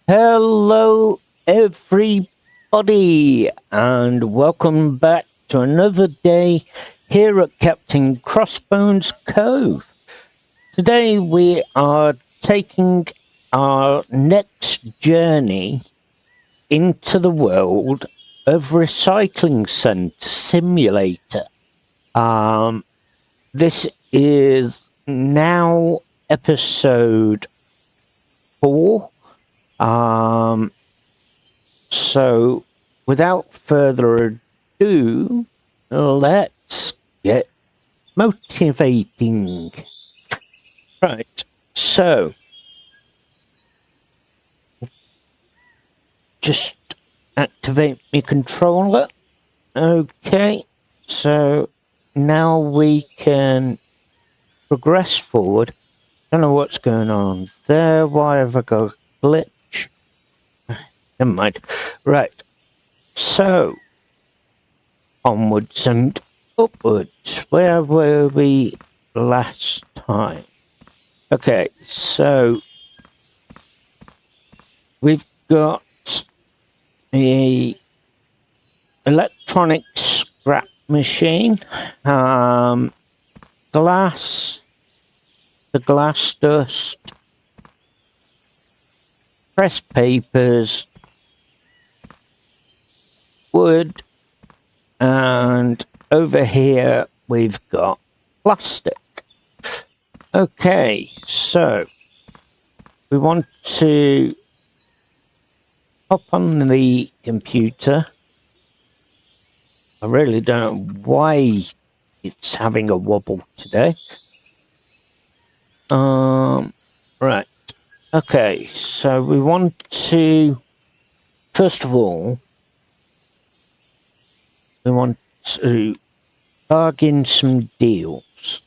Hello, everybody, and welcome back to another day here at Captain Crossbones Cove. Today, we are taking our next journey into the world of Recycling Center Simulator. This is now episode 4. So, without further ado, let's get motivating. Right, so, just activate my controller. Okay, so now we can progress forward. Don't know what's going on there. Why have I got a glitch? Never mind. Right. So, onwards and upwards. Where were we last time? Okay, so we've got a electronic scrap machine, glass, the glass dust, pressed papers, wood, and over here we've got plastic. Okay, so we want to hop on the computer. I really don't know why it's having a wobble today. Right. Okay, so we want to, first of all, we want to bargain some deals.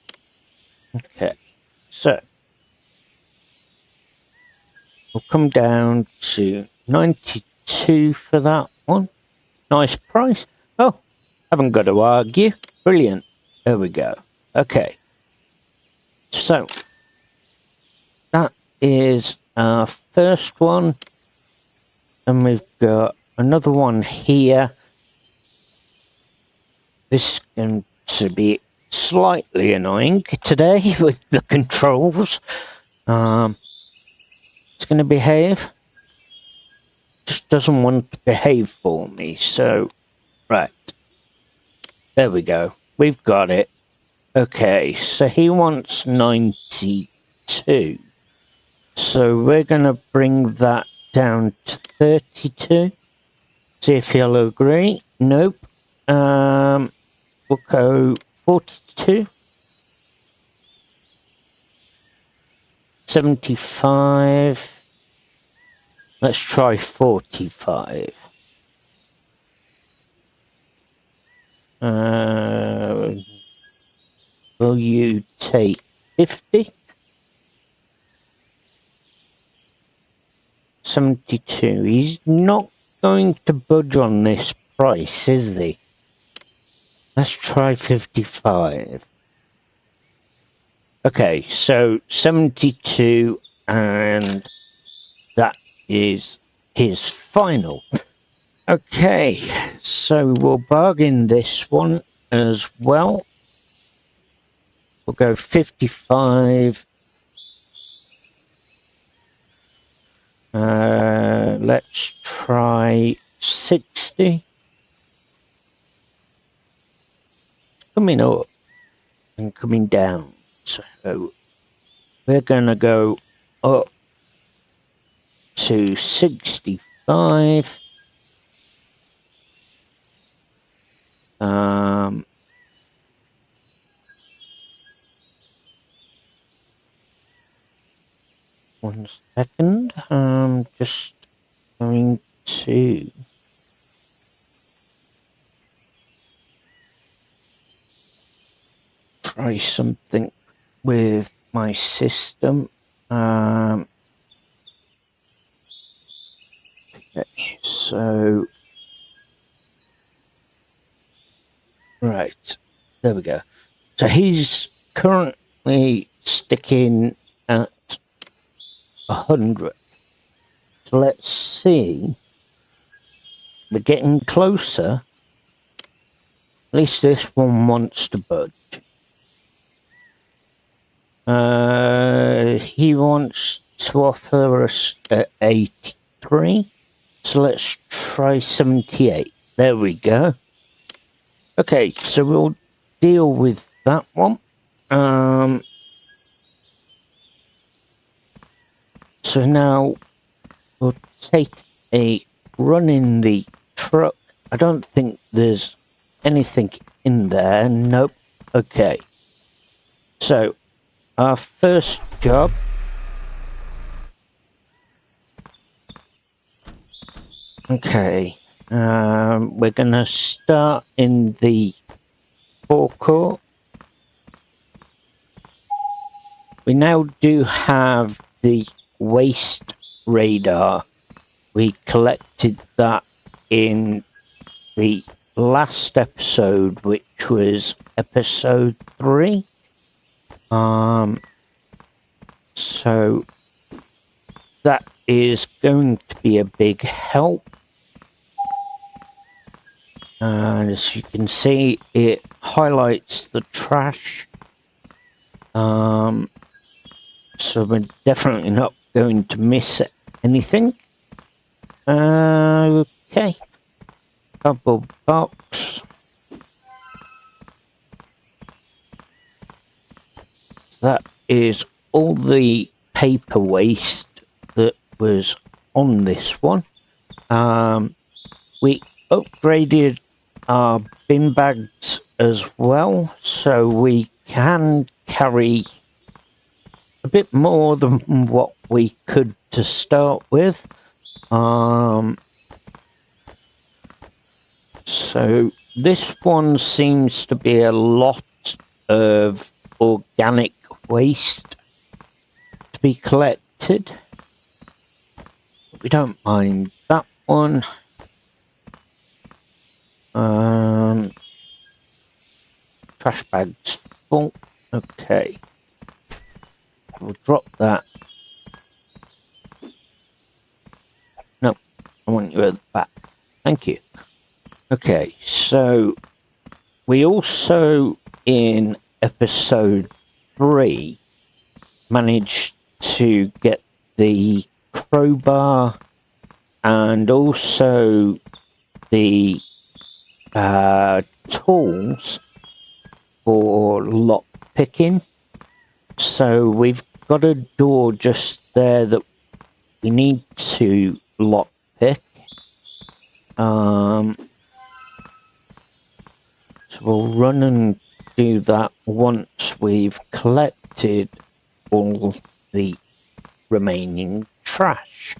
Okay, so we'll come down to 92 for that one. Nice price. Oh, haven't got to argue. Brilliant. There we go. Okay. So, that is our first one. And we've got another one here. This is going to be slightly annoying today with the controls. It's going to behave. Just doesn't want to behave for me. So, right. There we go. We've got it. Okay, so he wants 92. So we're going to bring that down to 32. See if he'll agree. Nope. We'll go 42. 75. Let's try 45. Will you take 50? 72. He's not going to budge on this price, is he? Let's try 55. Okay, so 72, and that is his final. Okay, so we'll bargain this one as well. We'll go 55. Let's try 60. Coming up and coming down. So we're going to go up to 65. 1 second. I'm just going to try something with my system. Okay, so right, there we go. So he's currently sticking at 100. So let's see. We're getting closer. At least this one wants to budge. He wants to offer us 83. So let's try 78. There we go. Okay, so we'll deal with that one. So now we'll take a run in the truck. I don't think there's anything in there. Nope. Okay. So our first job. Okay. We're gonna start in the forecourt. We now do have the waste radar. We collected that in the last episode, which was episode 3. So that is going to be a big help. And as you can see, it highlights the trash. So we're definitely not going to miss anything. Okay. Double box. That is all the paper waste that was on this one. We upgraded our bin bags as well, so we can carry a bit more than what we could to start with. So this one seems to be a lot of organic waste to be collected. We don't mind that one. Trash bags full. Okay. We'll drop that. No, I want you at the back. Thank you. Okay, so we also in episode 3 managed to get the crowbar and also the tools for lock picking. So we've got a door just there that we need to lock pick. So we'll run and do that once we've collected all the remaining trash.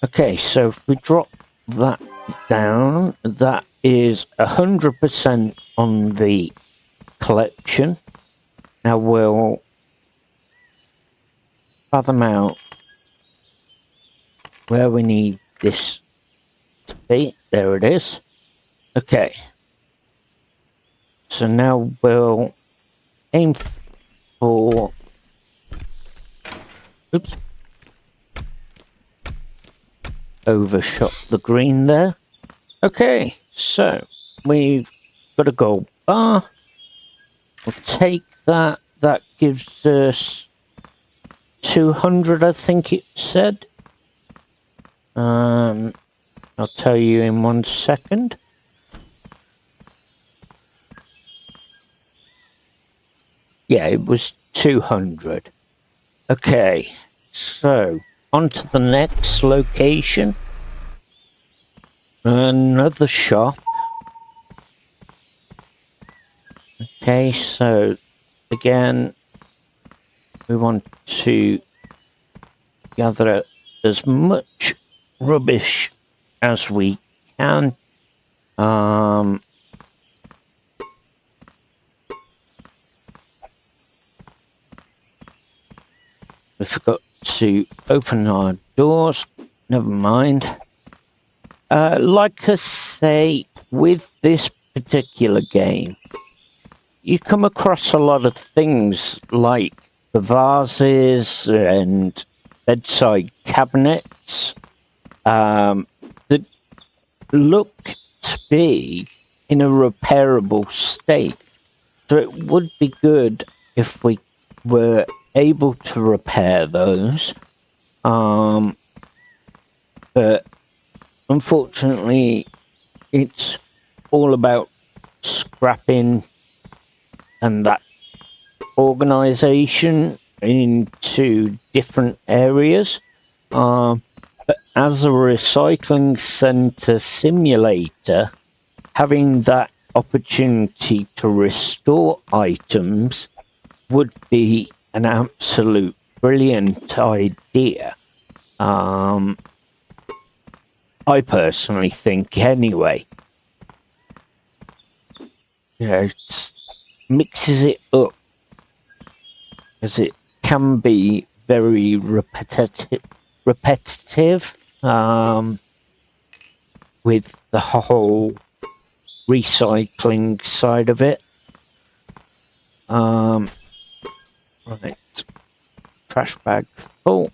Okay, so if we drop that down, that is 100% on the collection. Now we'll fathom out where we need this to be. There it is. Okay. So now we'll aim for... Oops. Overshot the green there. Okay, so we've got a gold bar. We'll take that. That gives us 200, I think it said. I'll tell you in 1 second. Yeah, it was 200. Okay, so on to the next location. Another shop. Okay, so again, we want to gather as much rubbish as we can. We forgot to open our doors. Never mind. Like I say, with this particular game, you come across a lot of things like the vases and bedside cabinets that look to be in a repairable state. So it would be good if we were able to repair those. But unfortunately, it's all about scrapping and that organization into different areas. But as a recycling center simulator, having that opportunity to restore items would be an absolute brilliant idea. I personally think anyway. You know, it mixes it up, as it can be very repetitive with the whole recycling side of it. Right, trash bag full.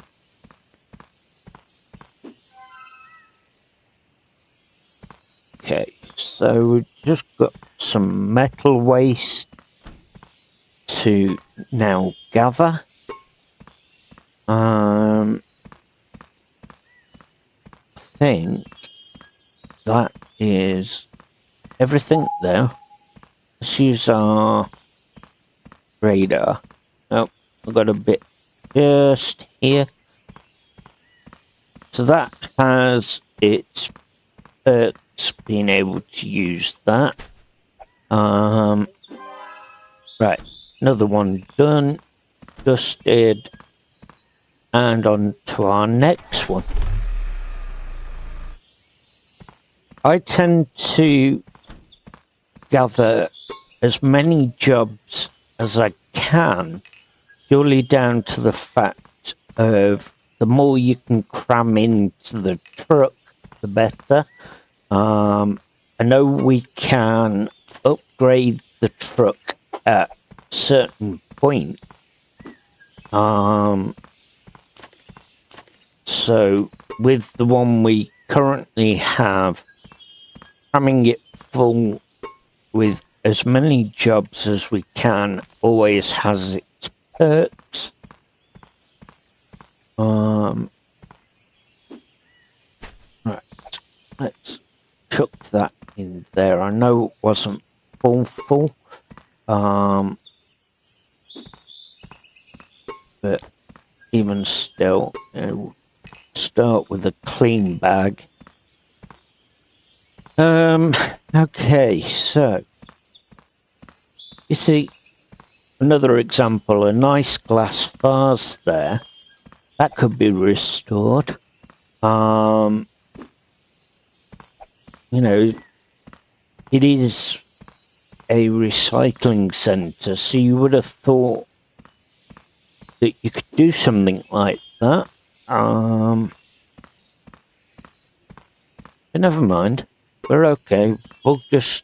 Okay, so we've just got some metal waste to now gather. I think that is everything there. Let's use our radar. Oh, I've got a bit just here. So that has its perks, being able to use that. Right, another one done, dusted, and on to our next one. I tend to gather as many jobs as I can, purely down to the fact of the more you can cram into the truck, the better. I know we can upgrade the truck at a certain point. So with the one we currently have, cramming it full with as many jobs as we can always has its perks. Right, let's chuck that in there. I know it wasn't full, but even still, we'll start with a clean bag. Okay, so you see another example, a nice glass vase there that could be restored. You know, it is a recycling center, so you would have thought that you could do something like that. But never mind. We're okay. We'll just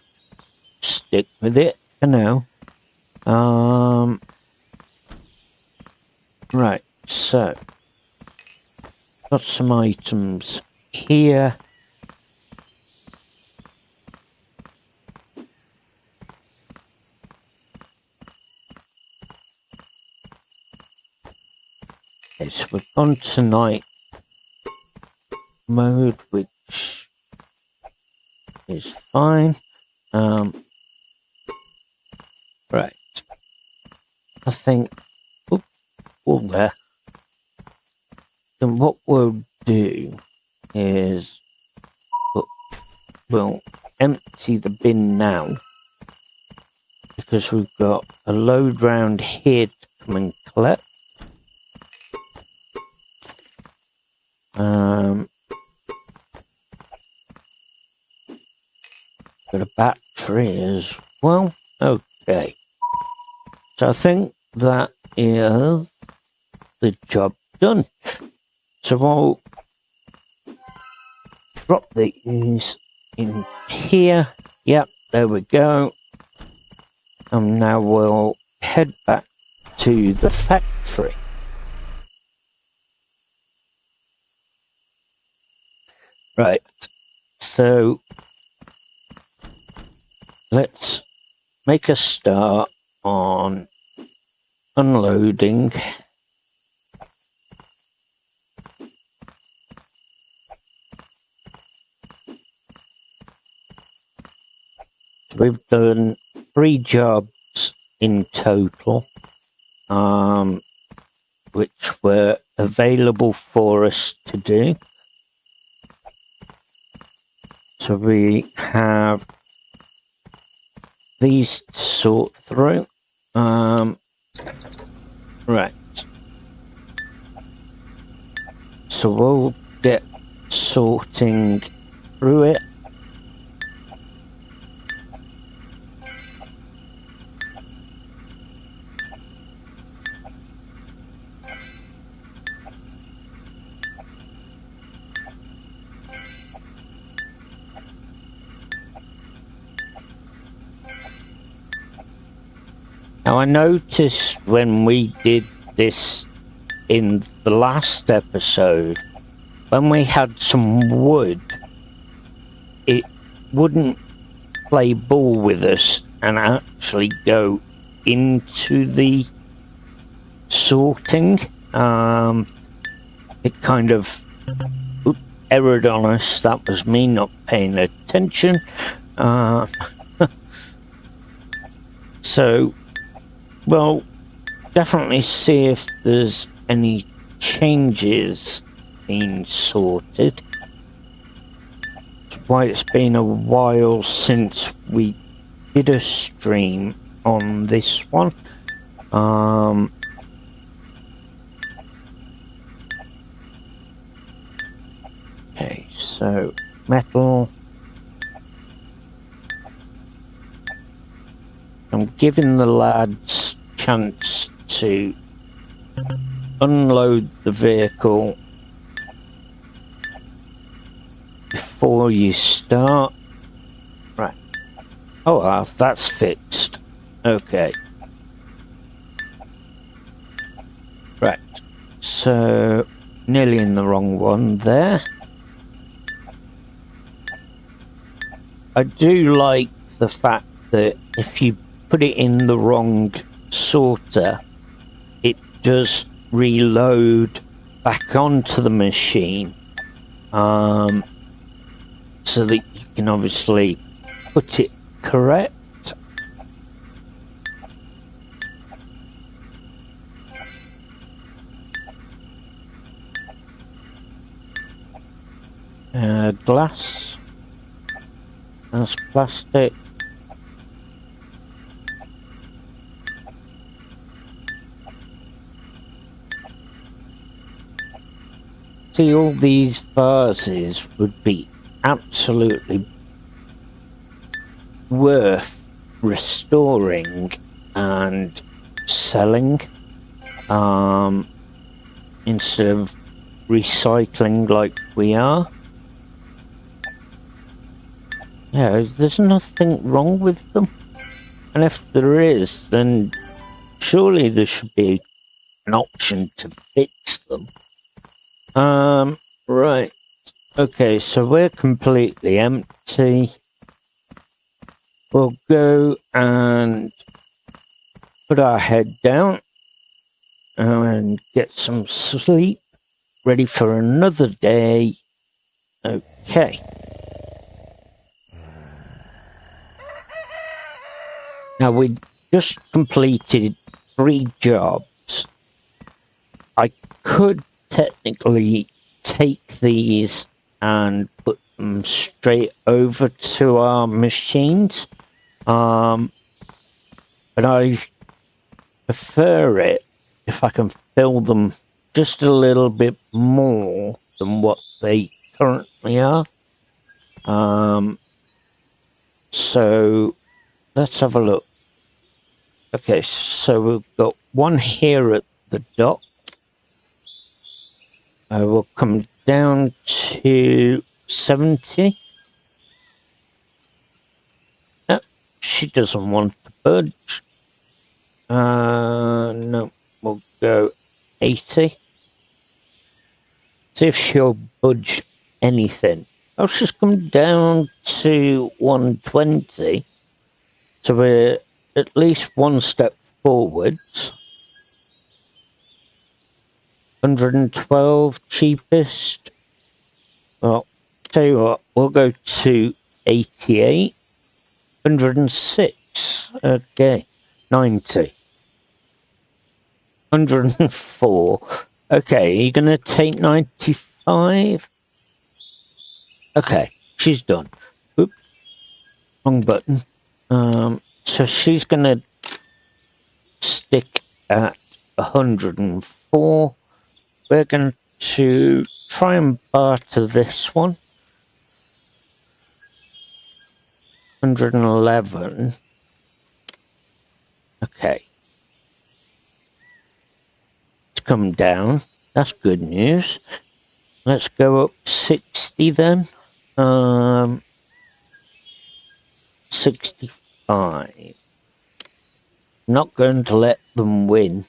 stick with it for now. Right, so got some items here. Okay, so we've gone to night mode, which is fine. Right. I think all there. Then what we'll do is we'll empty the bin now, because we've got a load round here to come and collect. Got a battery as well. Okay. So I think that is the job done. So I'll drop these in here. Yep, there we go. And now we'll head back to the factory. Right. So let's make a start on unloading. We've done 3 jobs in total, which were available for us to do. So we have these to sort through. Right. So we'll get sorting through it. Now I noticed when we did this in the last episode, when we had some wood, it wouldn't play ball with us and actually go into the sorting. It kind of errored on us. That was me not paying attention. So we'll definitely see if there's any changes being sorted. That's why it's been a while since we did a stream on this one. Okay, so metal. I'm giving the lads chance to unload the vehicle before you start. Right. Oh, well, that's fixed. Okay. Right. So, nearly in the wrong one there. I do like the fact that if you put it in the wrong sorter, it does reload back onto the machine, so that you can obviously put it correct. Glass. That's plastic. See, all these vases would be absolutely worth restoring and selling, instead of recycling like we are. Yeah, there's nothing wrong with them. And if there is, then surely there should be an option to fix them. Right. Okay, so we're completely empty. We'll go and put our head down and get some sleep, ready for another day. Okay. Now, we just completed 3 jobs. I could technically take these and put them straight over to our machines, but I prefer it if I can fill them just a little bit more than what they currently are. So let's have a look. Okay, so we've got one here at the dock. We'll come down to 70. Nope, she doesn't want to budge. No, we'll go 80. See if she'll budge anything. Oh, she's come down to 120. So we're at least one step forwards. 112 cheapest. Well, tell you what, we'll go to 88. 106. Okay. 90. 104. Okay, are you going to take 95? Okay, she's done. Oop, wrong button. So she's going to stick at 104. We're going to try and barter this one. 111. Okay. It's come down. That's good news. Let's go up 60 then. 65. Not going to let them win.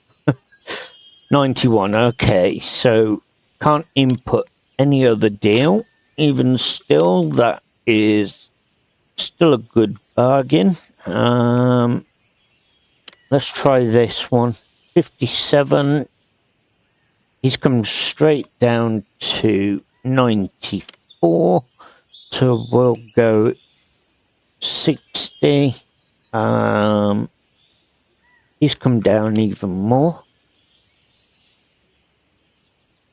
91. Okay, so can't input any other deal. Even still, that is still a good bargain. Let's try this one. 57. He's come straight down to 94. So we'll go 60. He's come down even more.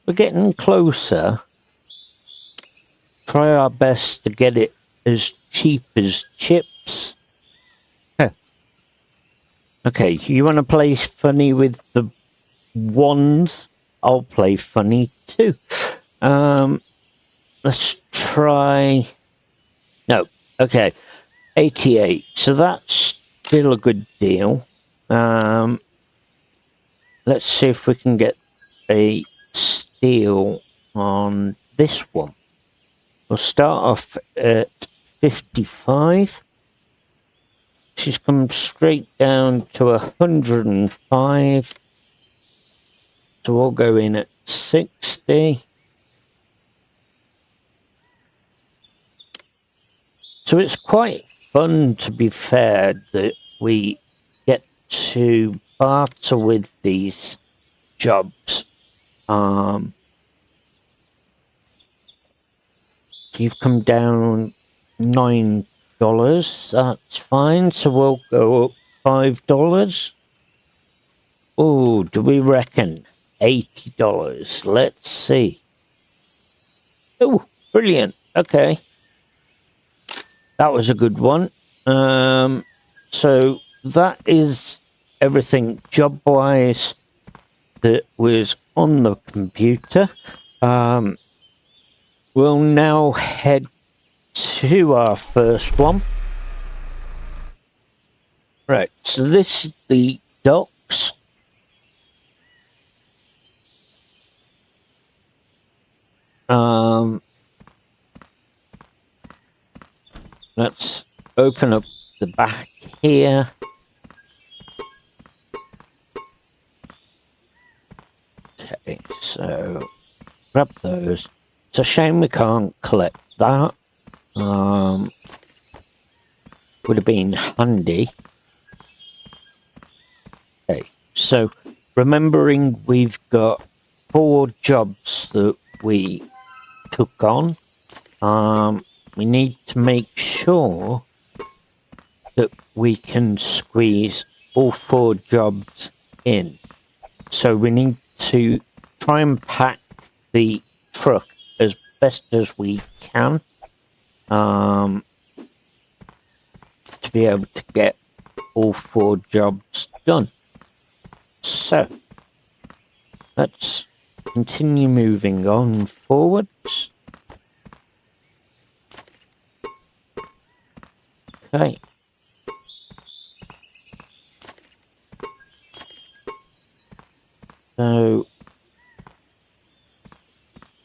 We're getting closer. Try our best to get it as cheap as chips. Okay, you want to play funny with the ones? I'll play funny too. Let's try. No, okay, 88. So that's still a good deal. Let's see if we can get a steal on this one. We'll start off at 55. She's come straight down to 105. So we'll go in at 60. So it's quite fun, to be fair, that we get to barter with these jobs. You've come down $9. That's fine. So we'll go up $5. Oh, do we reckon $80? Let's see. Oh, brilliant. Okay. That was a good one. So that is everything job-wise that was on the computer. We'll now head to our first one. Right, so this is the docks. Let's open up the back here. Okay, so grab those. It's a shame we can't collect that. Would have been handy. Okay, so remembering we've got 4 jobs that we took on. We need to make sure that we can squeeze all 4 jobs in. So we need to try and pack the truck as best as we can to be able to get all 4 jobs done. So let's continue moving on forwards. Okay. So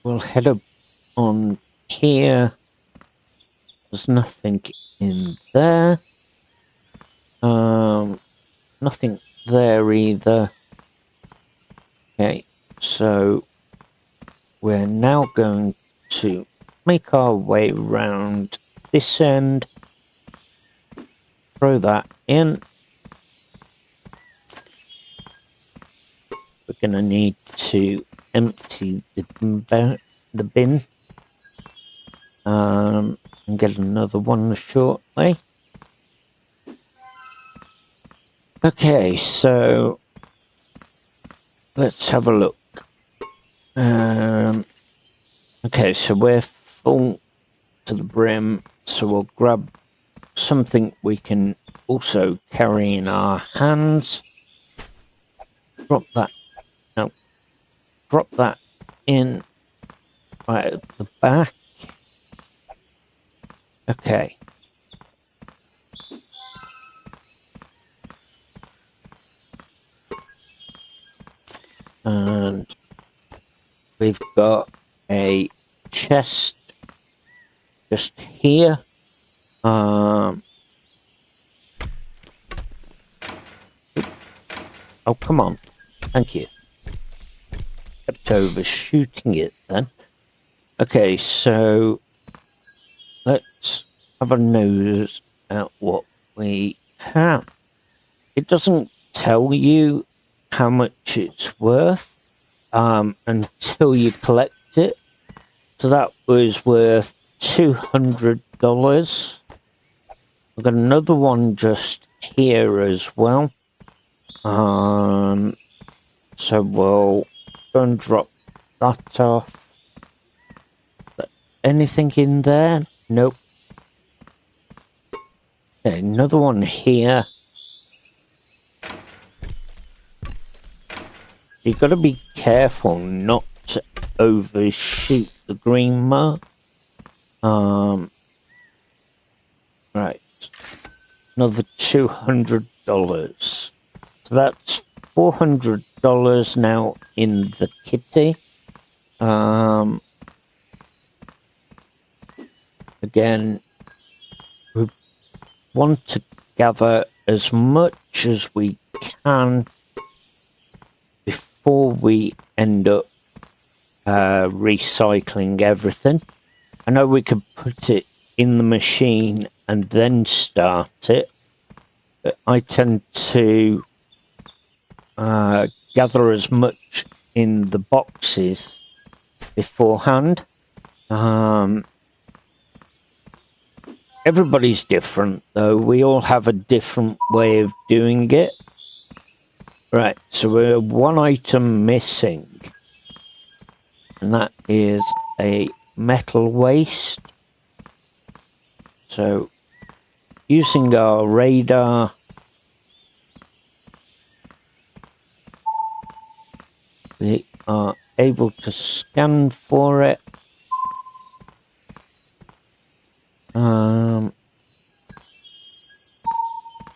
we'll head up on here. There's nothing in there. Nothing there either. Okay, so we're now going to make our way round this end. Throw that in. We're going to need to empty the bin. And get another one shortly. Okay, so let's have a look. Okay, so we're full to the brim, so we'll grab something we can also carry in our hands. Drop that. No, drop that in right at the back. Okay. And we've got a chest just here. Oh, come on. Thank you. Kept overshooting it then. Okay, so let's have a nose at what we have. It doesn't tell you how much it's worth until you collect it. So that was worth $200. I've got another one just here as well. So we'll go and drop that off. Anything in there? Nope. Okay, another one here. You've got to be careful not to overshoot the green mark. Right. Another $200. So that's $400 now in the kitty. Again, we want to gather as much as we can before we end up recycling everything. I know we could put it in the machine and then start it, but I tend to gather as much in the boxes beforehand. Everybody's different, though. We all have a different way of doing it. Right, so we're one item missing, and that is a metal waste. So, using our radar, we are able to scan for it.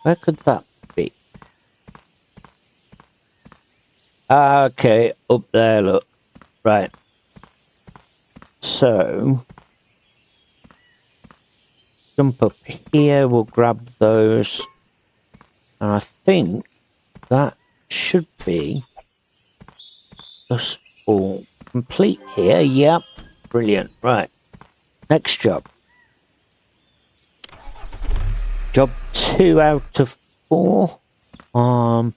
Where could that be? Okay, up there, look. Right. So, jump up here, we'll grab those. And I think that should be us all complete here. Yep. Brilliant. Right. Next job. Job 2 out of 4. Now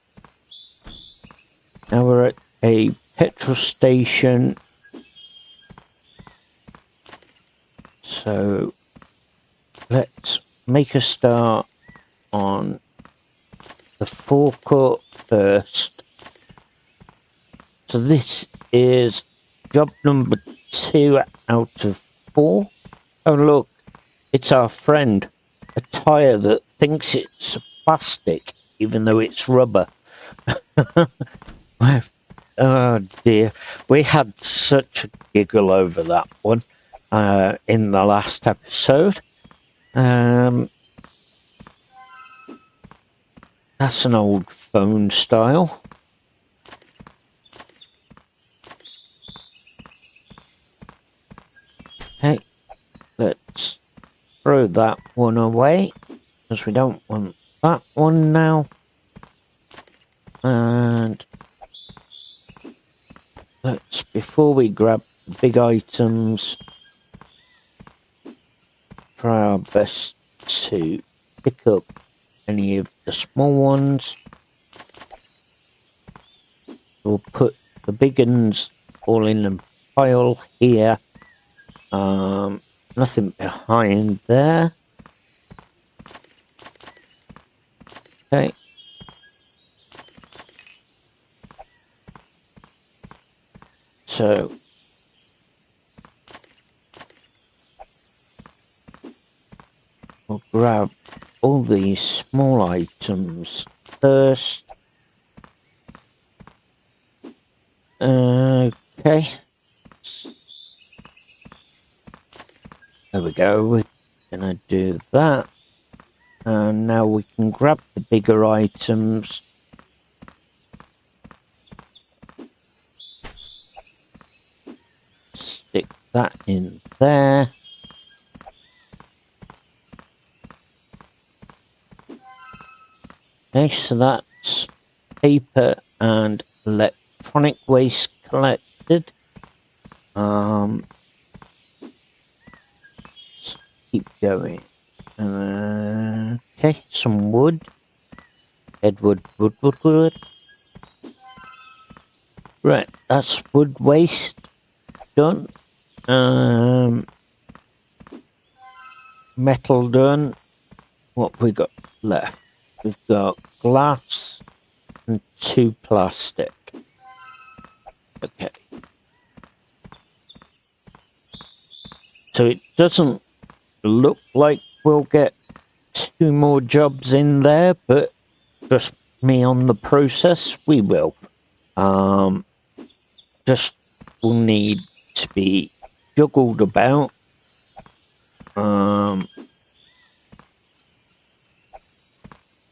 we're at a petrol station. So let's make a start on the forecourt first. So this is job number 2 out of 4. Oh look, it's our friend. A tyre that thinks it's plastic, even though it's rubber. Oh dear. We had such a giggle over that one in the last episode. That's an old phone style. Okay, let's throw that one away, because we don't want that one now. And let's, before we grab the big items, try our best to pick up any of the small ones. We'll put the big ones all in a pile here. Nothing behind there. Okay. So we'll grab all these small items first. Okay. There we go. We're gonna do that. And now we can grab the bigger items. Stick that in there. Okay, so that's paper and electronic waste collected. Let's keep going. Okay, some wood. Wood. Right, that's wood waste done. Metal done. What we got left? We've got glass and 2 plastic. Okay. So it doesn't look like we'll get 2 more jobs in there, but trust me on the process, we will. Just will need to be juggled about.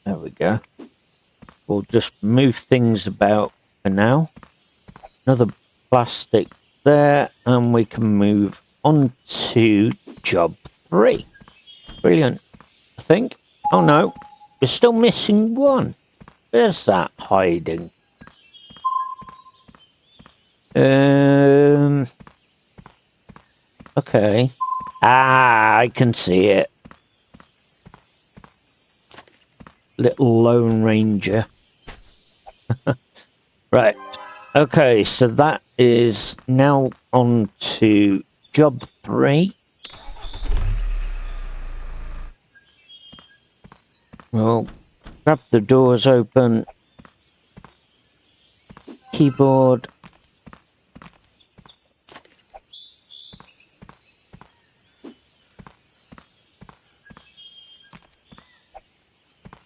There we go. We'll just move things about for now. Another plastic there, and we can move on to job 3. Brilliant, I think. Oh no, we're still missing one. Where's that hiding? Okay. Ah, I can see it. Little Lone Ranger. Right. Okay, so that is now on to job 3. Well, grab the doors open. Keyboard.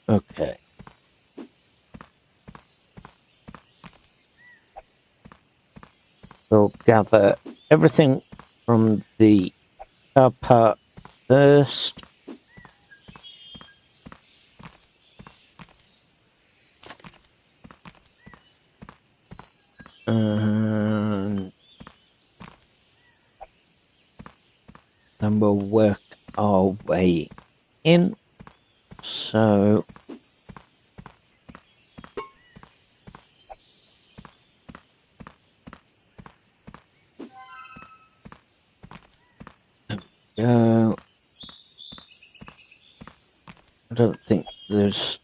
Okay. We'll gather everything from the car park first. And then we'll work our way in. So go. I don't think there's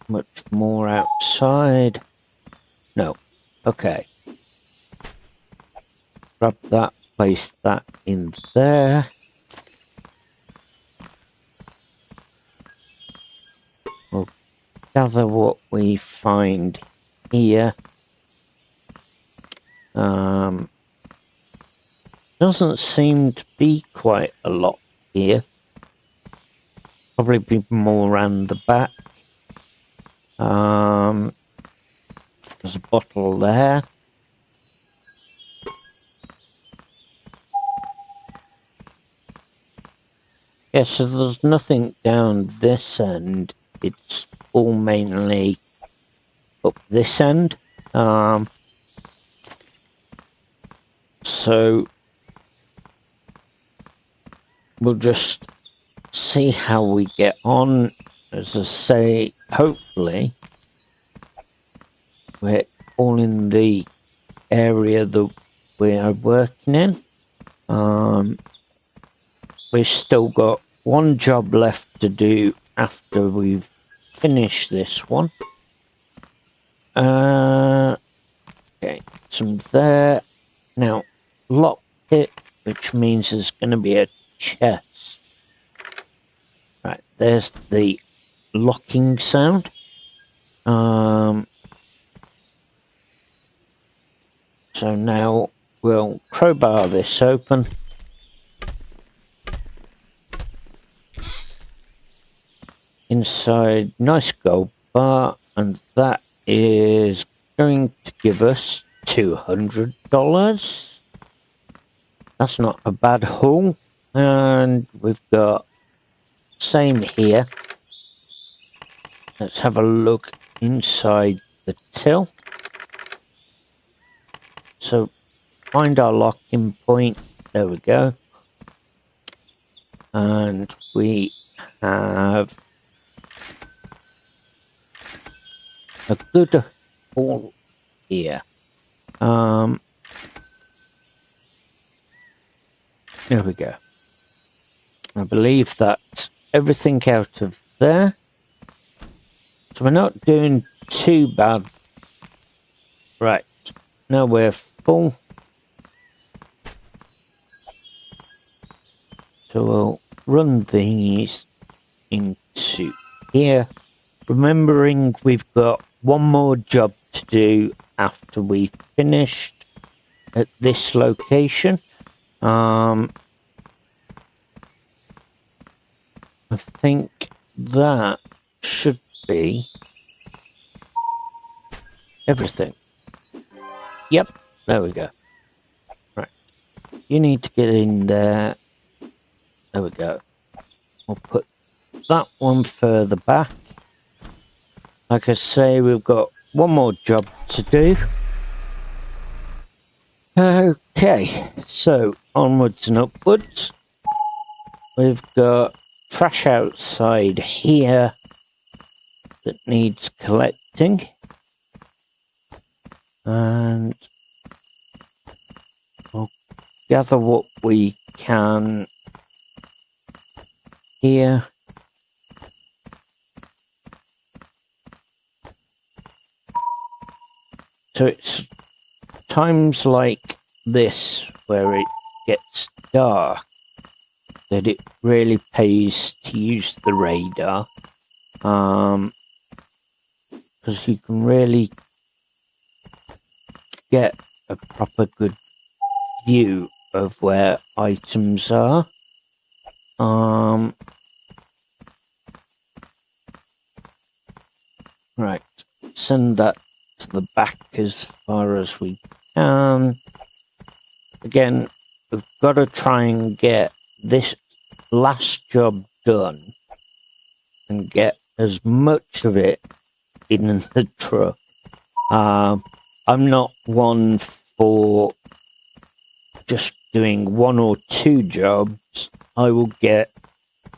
much more outside. No. Okay. Grab that, place that in there. We'll gather what we find here. Doesn't seem to be quite a lot here. Probably be more around the back. There's a bottle there. Yeah, so there's nothing down this end. It's all mainly up this end. So we'll just see how we get on. As I say, hopefully we're all in the area that we are working in. We've still got one job left to do after we've finished this one. Okay, some there. Now, lock it, which means there's going to be a chest. Right, there's the locking sound. So now we'll crowbar this open. Inside, nice gold bar, and that is going to give us $200. That's not a bad haul. And we've got same here. Let's have a look inside the till. So find our locking point. There we go. And we have a good haul here. There we go. I believe that's everything out of there. So we're not doing too bad. Right. Now we're full. So we'll run these into here. Remembering we've got one more job to do after we've finished at this location. I think that should be everything. Yep, there we go. Right, you need to get in there. There we go. We'll put that one further back. Like I say, we've got one more job to do. Okay, so onwards and upwards. We've got trash outside here that needs collecting. And we'll gather what we can here. So it's times like this where it gets dark that it really pays to use the radar, because you can really get a proper good view of where items are. Right, send that to the back as far as we can. Again, we've got to try and get this last job done and get as much of it in the truck. I'm not one for just doing one or two jobs. I will get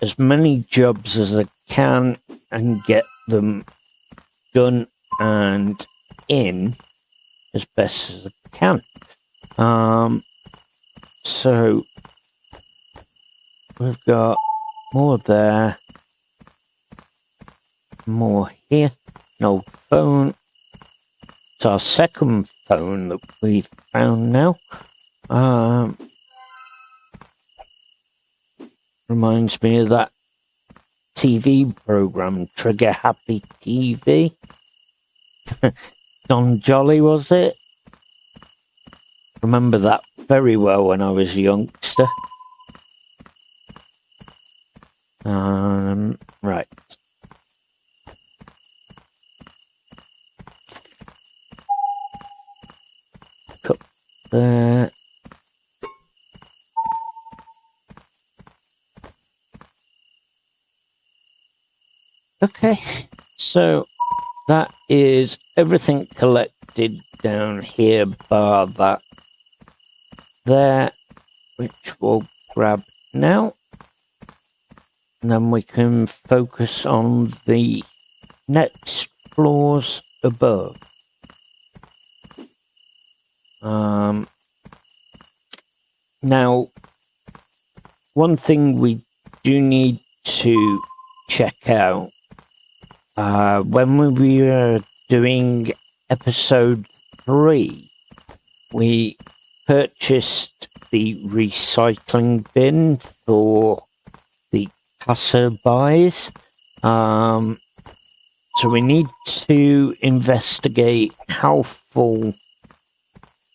as many jobs as I can and get them done and in as best as I can. So we've got more there, more here. An old phone. It's our second phone that we've found now. Reminds me of that TV program, Trigger Happy TV. Don Jolly, was it? Remember that very well when I was a youngster. Right. Put there. Okay, so that is everything collected down here, bar that there, which we'll grab now. And then we can focus on the next floors above. Now, one thing we do need to check out when we were doing episode 3, we purchased the recycling bin for the passerbys. So we need to investigate how full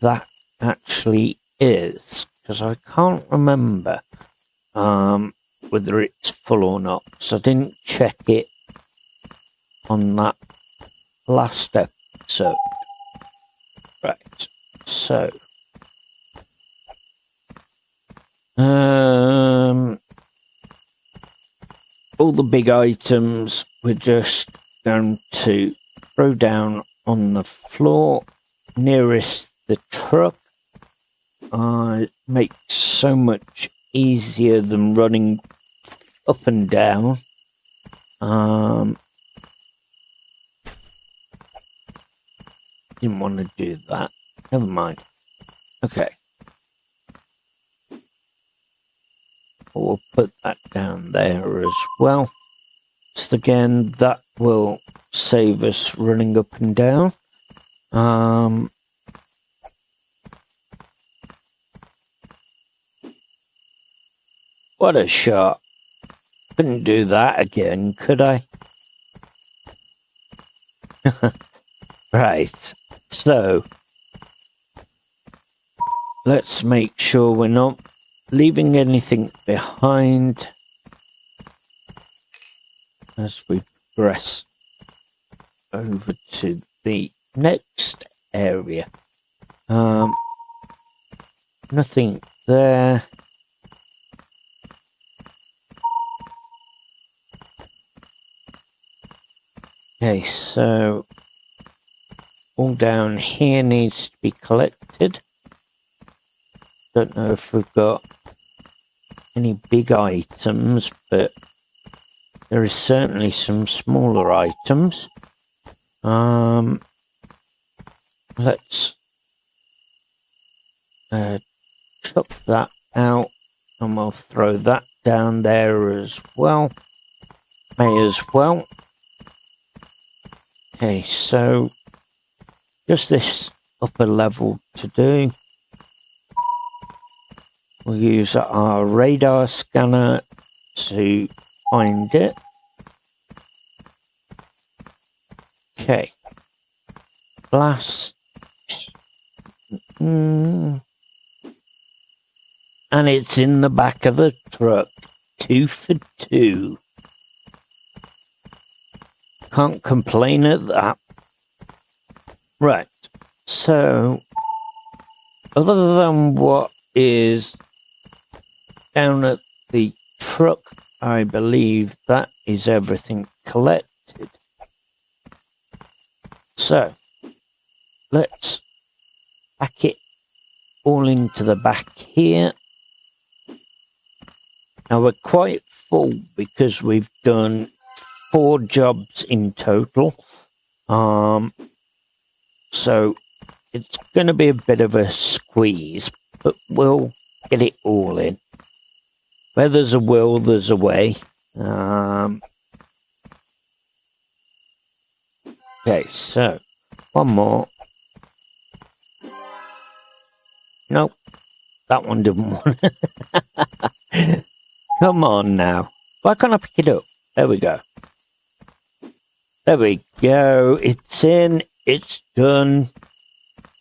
that actually is, because I can't remember whether it's full or not, so I didn't check it on that last episode. Right, so all the big items we're just going to throw down on the floor nearest the truck. It makes so much easier than running up and down. Didn't want to do that. Never mind. Okay. We'll put that down there as well. Just again, that will save us running up and down. What a shot. Couldn't do that again, could I? Right. So, let's make sure we're not leaving anything behind as we progress over to the next area. Nothing there. Okay, so all down here needs to be collected. Don't know if we've got any big items, but there is certainly some smaller items. Let's chop that out, and we'll throw that down there as well. May as well. Okay, so just this upper level to do. We'll use our radar scanner to find it. Okay. Blast. And it's in the back of the truck. 2 for 2. Can't complain at that. Right. So, other than what is down at the truck, I believe that is everything collected. So, let's pack it all into the back here. Now we're quite full because we've done 4 jobs in total. So it's going to be a bit of a squeeze, but we'll get it all in. Where there's a will, there's a way. Okay, so one more. Nope, that one didn't want it. Come on now. Why can't I pick it up? There we go. There we go. It's in. It's done.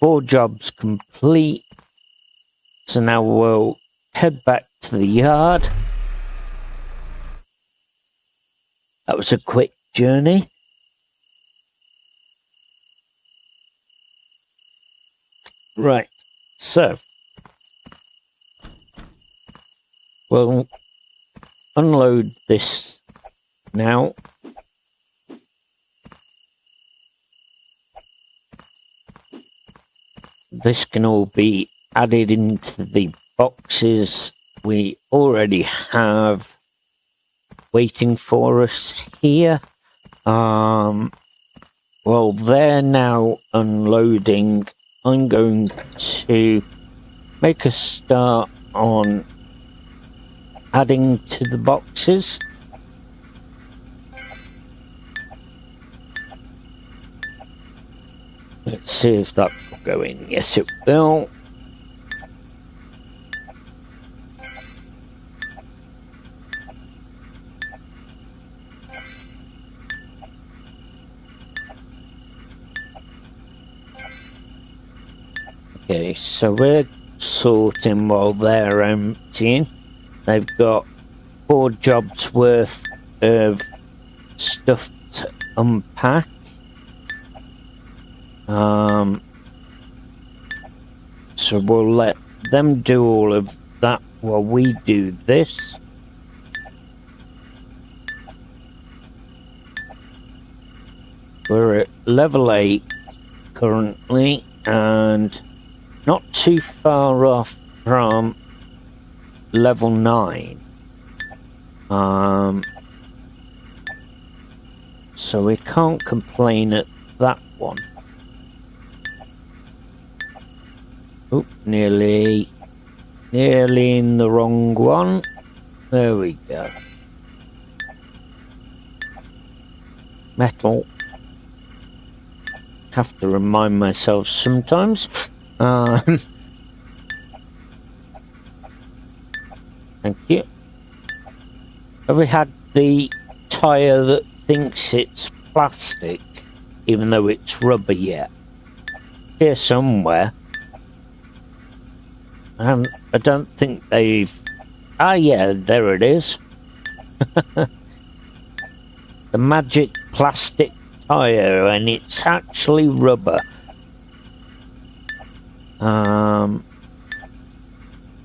4 jobs complete. So now we'll head back to the yard. That was a quick journey. Right. So we'll unload this now. This can all be added into the boxes we already have waiting for us here. While they're now unloading, I'm going to make a start on adding to the boxes. Let's see if that will go in. Yes, it will. Okay, so we're sorting while they're emptying. They've got 4 jobs worth of stuff to unpack. So we'll let them do all of that while we do this. We're at level 8 currently, and not too far off from level 9. So we can't complain at that one. Oop, nearly in the wrong one. There we go. Metal. Have to remind myself sometimes. Thank you. Have we had the tyre that thinks it's plastic, even though it's rubber yet? Here somewhere. I don't think they've... Ah, yeah, there it is. The magic plastic tyre, and it's actually rubber.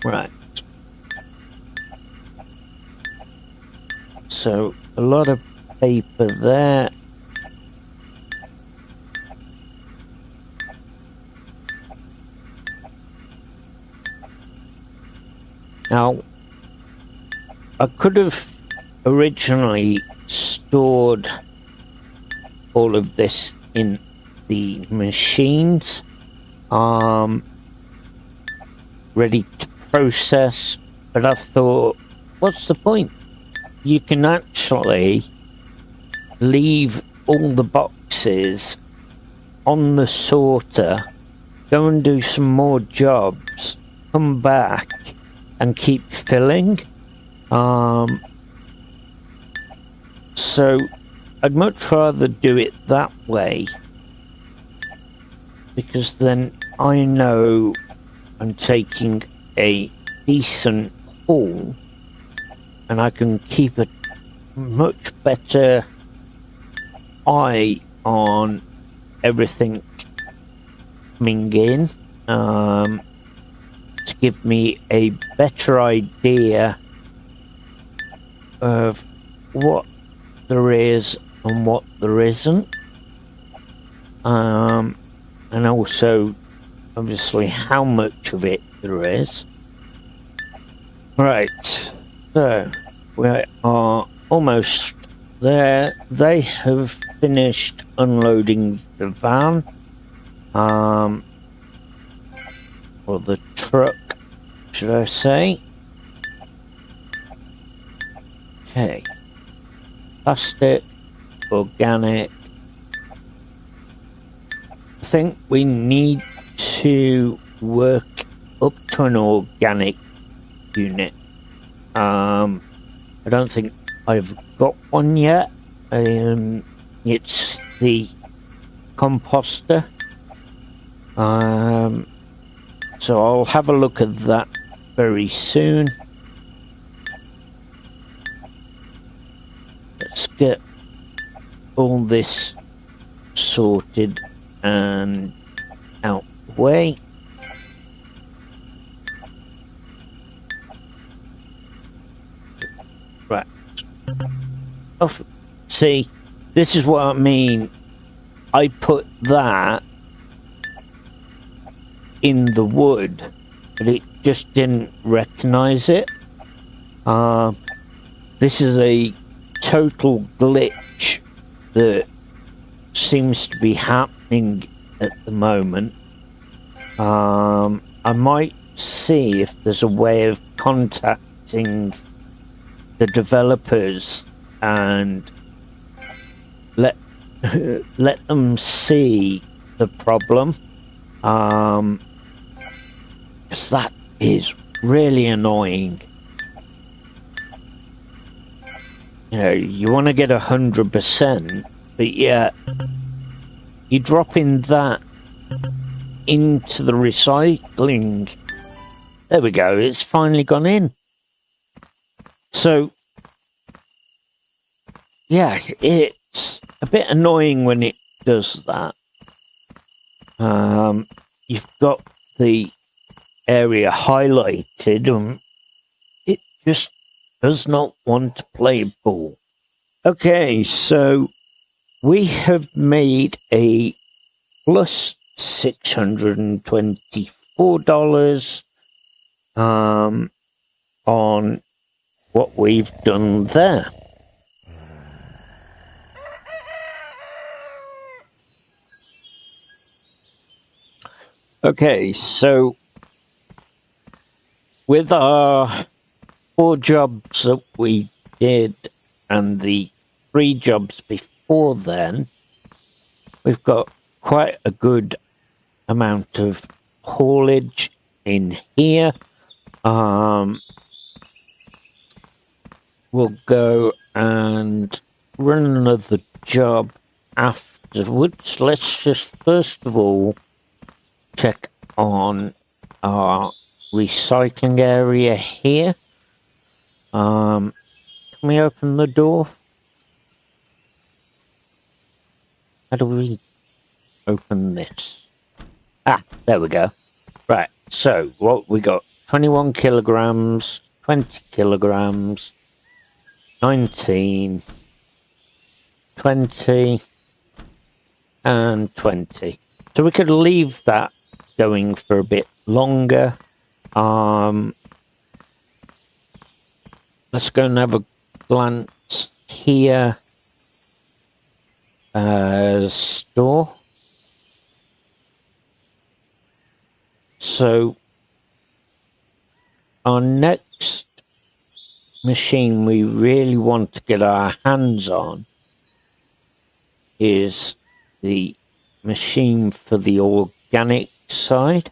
Right. So, a lot of paper there. Now, I could have originally stored all of this in the machines, ready to process, but I thought, what's the point? You can actually leave all the boxes on the sorter, go and do some more jobs, come back and keep filling. So I'd much rather do it that way, because then I know I'm taking a decent haul and I can keep a much better eye on everything coming in, to give me a better idea of what there is and what there isn't, and also obviously how much of it there is. Right, so we are almost there. They have finished unloading the van, or the truck, should I say. Okay. Plastic, organic. I think we need to work up to an organic unit. I don't think I've got one yet. It's the composter. So I'll have a look at that very soon. Let's get all this sorted and out the way. Right. Oh, see, this is what I mean. I put that in the wood, but it just didn't recognize it. This is a total glitch that seems to be happening at the moment. I might see if there's a way of contacting the developers and let let them see the problem, because that is really annoying. You know, you want to get 100%, but yet you drop in that into the recycling. There we go, it's finally gone in. So yeah, it's a bit annoying when it does that. You've got the area highlighted and it just does not want to play ball. Okay, so we have made a plus $624 on what we've done there. Okay, so with our 4 jobs that we did and the 3 jobs before then, we've got quite a good amount of haulage in here. We'll go and run another job afterwards. Let's just first of all check on our recycling area here. Can we open the door? How do we open this? Ah, there we go. Right, so what we got? 21 kilograms, 20 kilograms, 19, 20, and 20. So we could leave that going for a bit longer. Let's go and have a glance here. Store. So our next machine we really want to get our hands on is the machine for the organic side.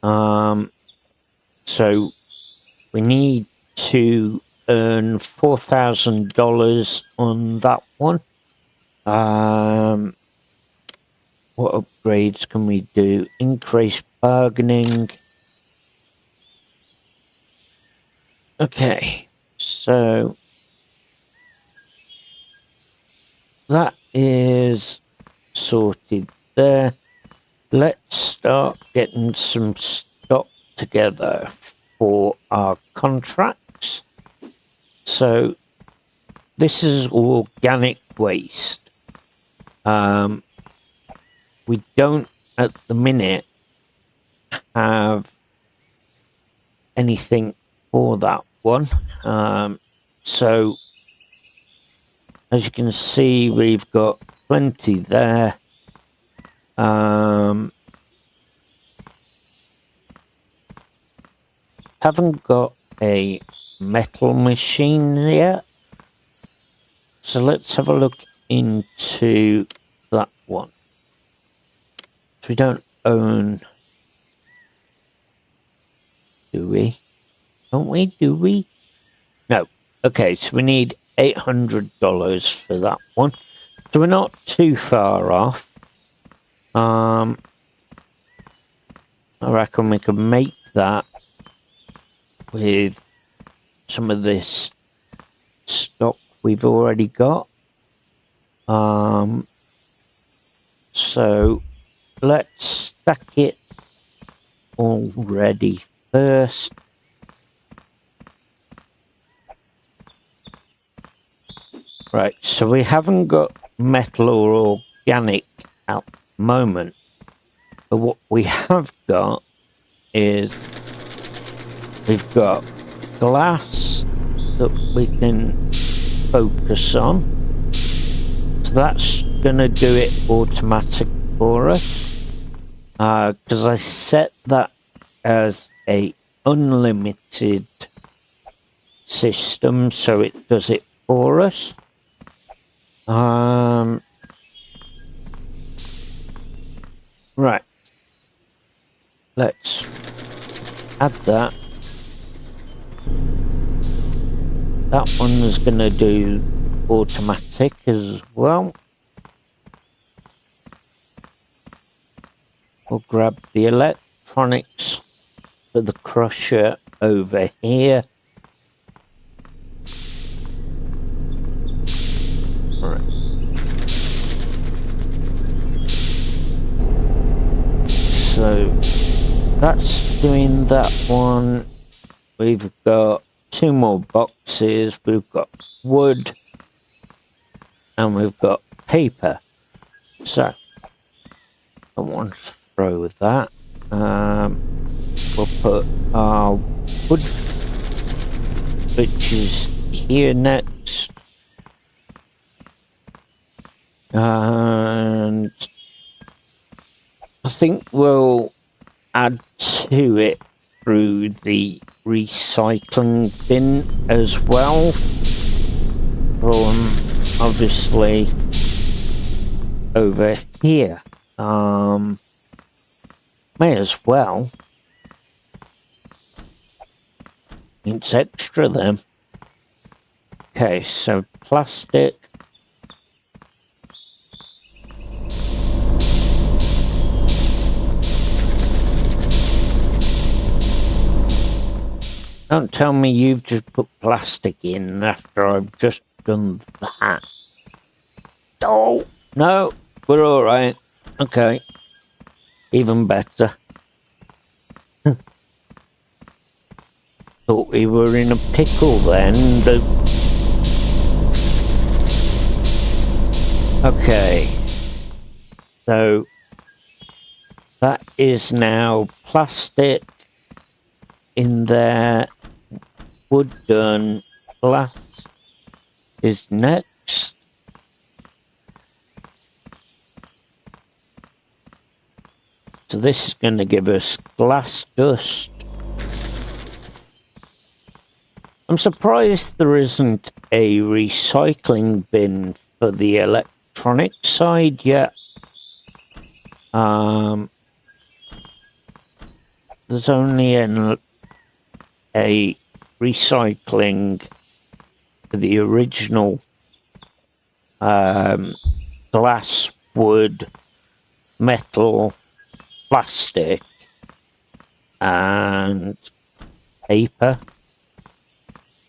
So we need to earn $4,000 on that one. What upgrades can we do? Increase bargaining. Okay, so that is sorted there. Let's start getting some stock together for our contracts. So this is organic waste. We don't at the minute have anything for that one. So as you can see, we've got plenty there. Haven't got a metal machine yet. So let's have a look into that one. So we don't own, do we? Don't we? Do we? No. Okay, so we need $800 for that one. So we're not too far off. I reckon we can make that with some of this stock we've already got. So let's stack it already first. Right, so we haven't got metal or organic at the moment, but what we have got is we've got glass that we can focus on. So that's going to do it automatic for us, because I set that as a unlimited system, so it does it for us. Right. Let's add that. That one's gonna do automatic as well. We'll grab the electronics for the crusher over here. Right. So that's doing that one. We've got 2 more boxes. We've got wood and we've got paper. So I want to throw that. We'll put our wood, which is here next. And I think we'll add to it through the recycling bin as well. From obviously over here. May as well. It's extra then. Okay, so plastic. Don't tell me you've just put plastic in after I've just done that. Oh, no, we're all right. Okay, even better. Thought we were in a pickle then. Okay, so that is now plastic in there. Wood done. Glass is next. So this is going to give us glass dust. I'm surprised there isn't a recycling bin for the electronic side yet. There's only a recycling for the original glass, wood, metal, plastic, and paper.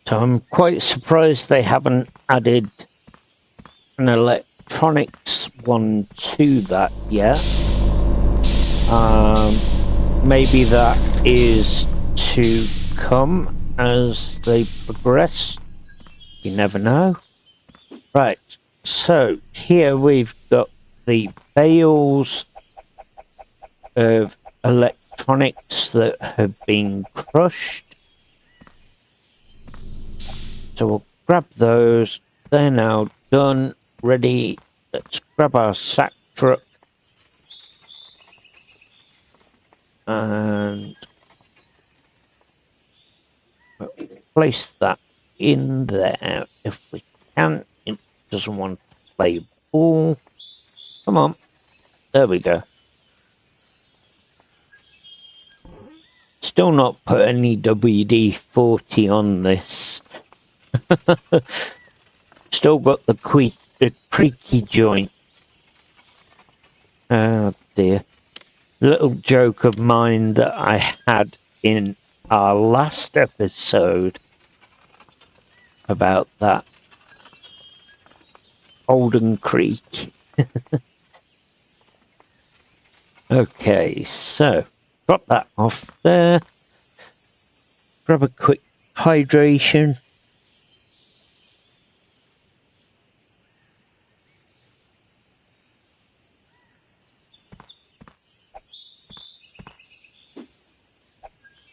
So I'm quite surprised they haven't added an electronics one to that yet. Maybe that is to come as they progress. You never know. Right, so here we've got the bales of electronics that have been crushed. So we'll grab those. They're now done, ready. Let's grab our sack truck. And place that in there if we can. It doesn't want to play ball. Come on. There we go. Still not put any WD-40 on this. Still got the creaky joint. Oh dear. Little joke of mine that I had in our last episode about that Holden Creek. Okay, so drop that off there. Grab a quick hydration.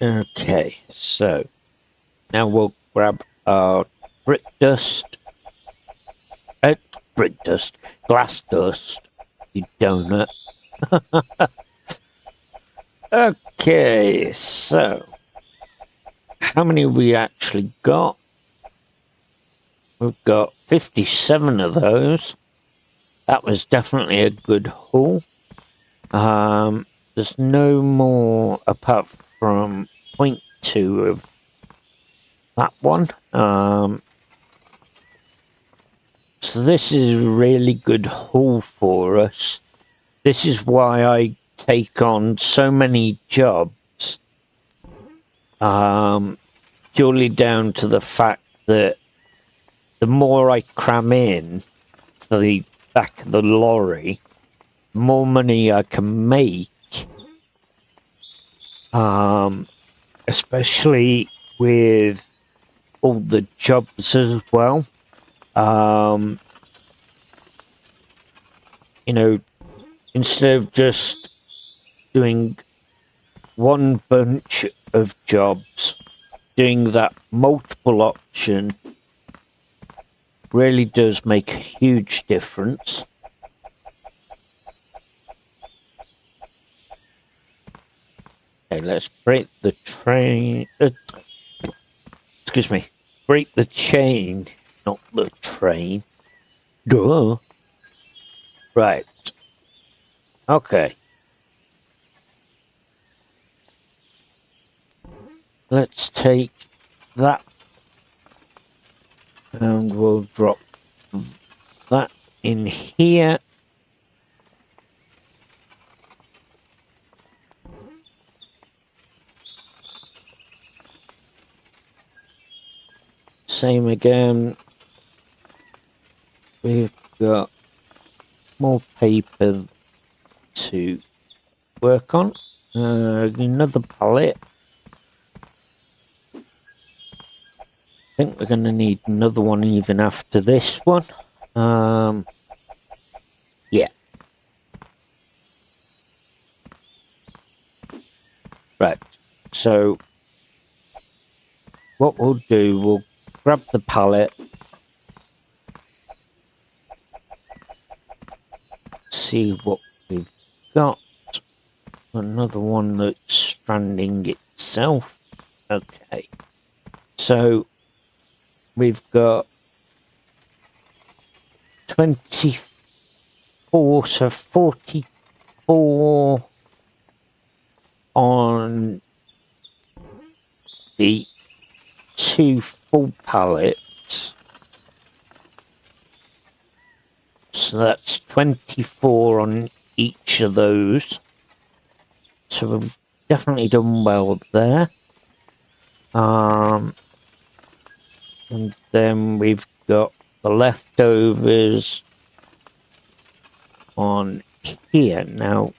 Okay, so now we'll grab our brick dust. Glass dust, you donut. Okay, so how many have we actually got? We've got 57 of those. That was definitely a good haul. There's no more apart from point 2 of that one. So this is a really good haul for us. This is why I take on so many jobs. Purely down to the fact that the more I cram in to the back of the lorry, the more money I can make. Especially with all the jobs as well. You know, instead of just doing one bunch of jobs, doing that multiple option really does make a huge difference. Okay, let's break the train. Excuse me. Break the chain, not the train. Duh. Right. Okay. Let's take that and we'll drop that in here. Same again. We've got more paper to work on. Another pallet. I think we're going to need another one even after this one. Yeah. Right. So what we'll do, we'll grab the pallet. See what we've got. Another one that's stranding itself. Okay. So we've got 24, so 44 on the 2 full pallets. So that's 24 on each of those. So we've definitely done well there. And then we've got the leftovers on here. Now,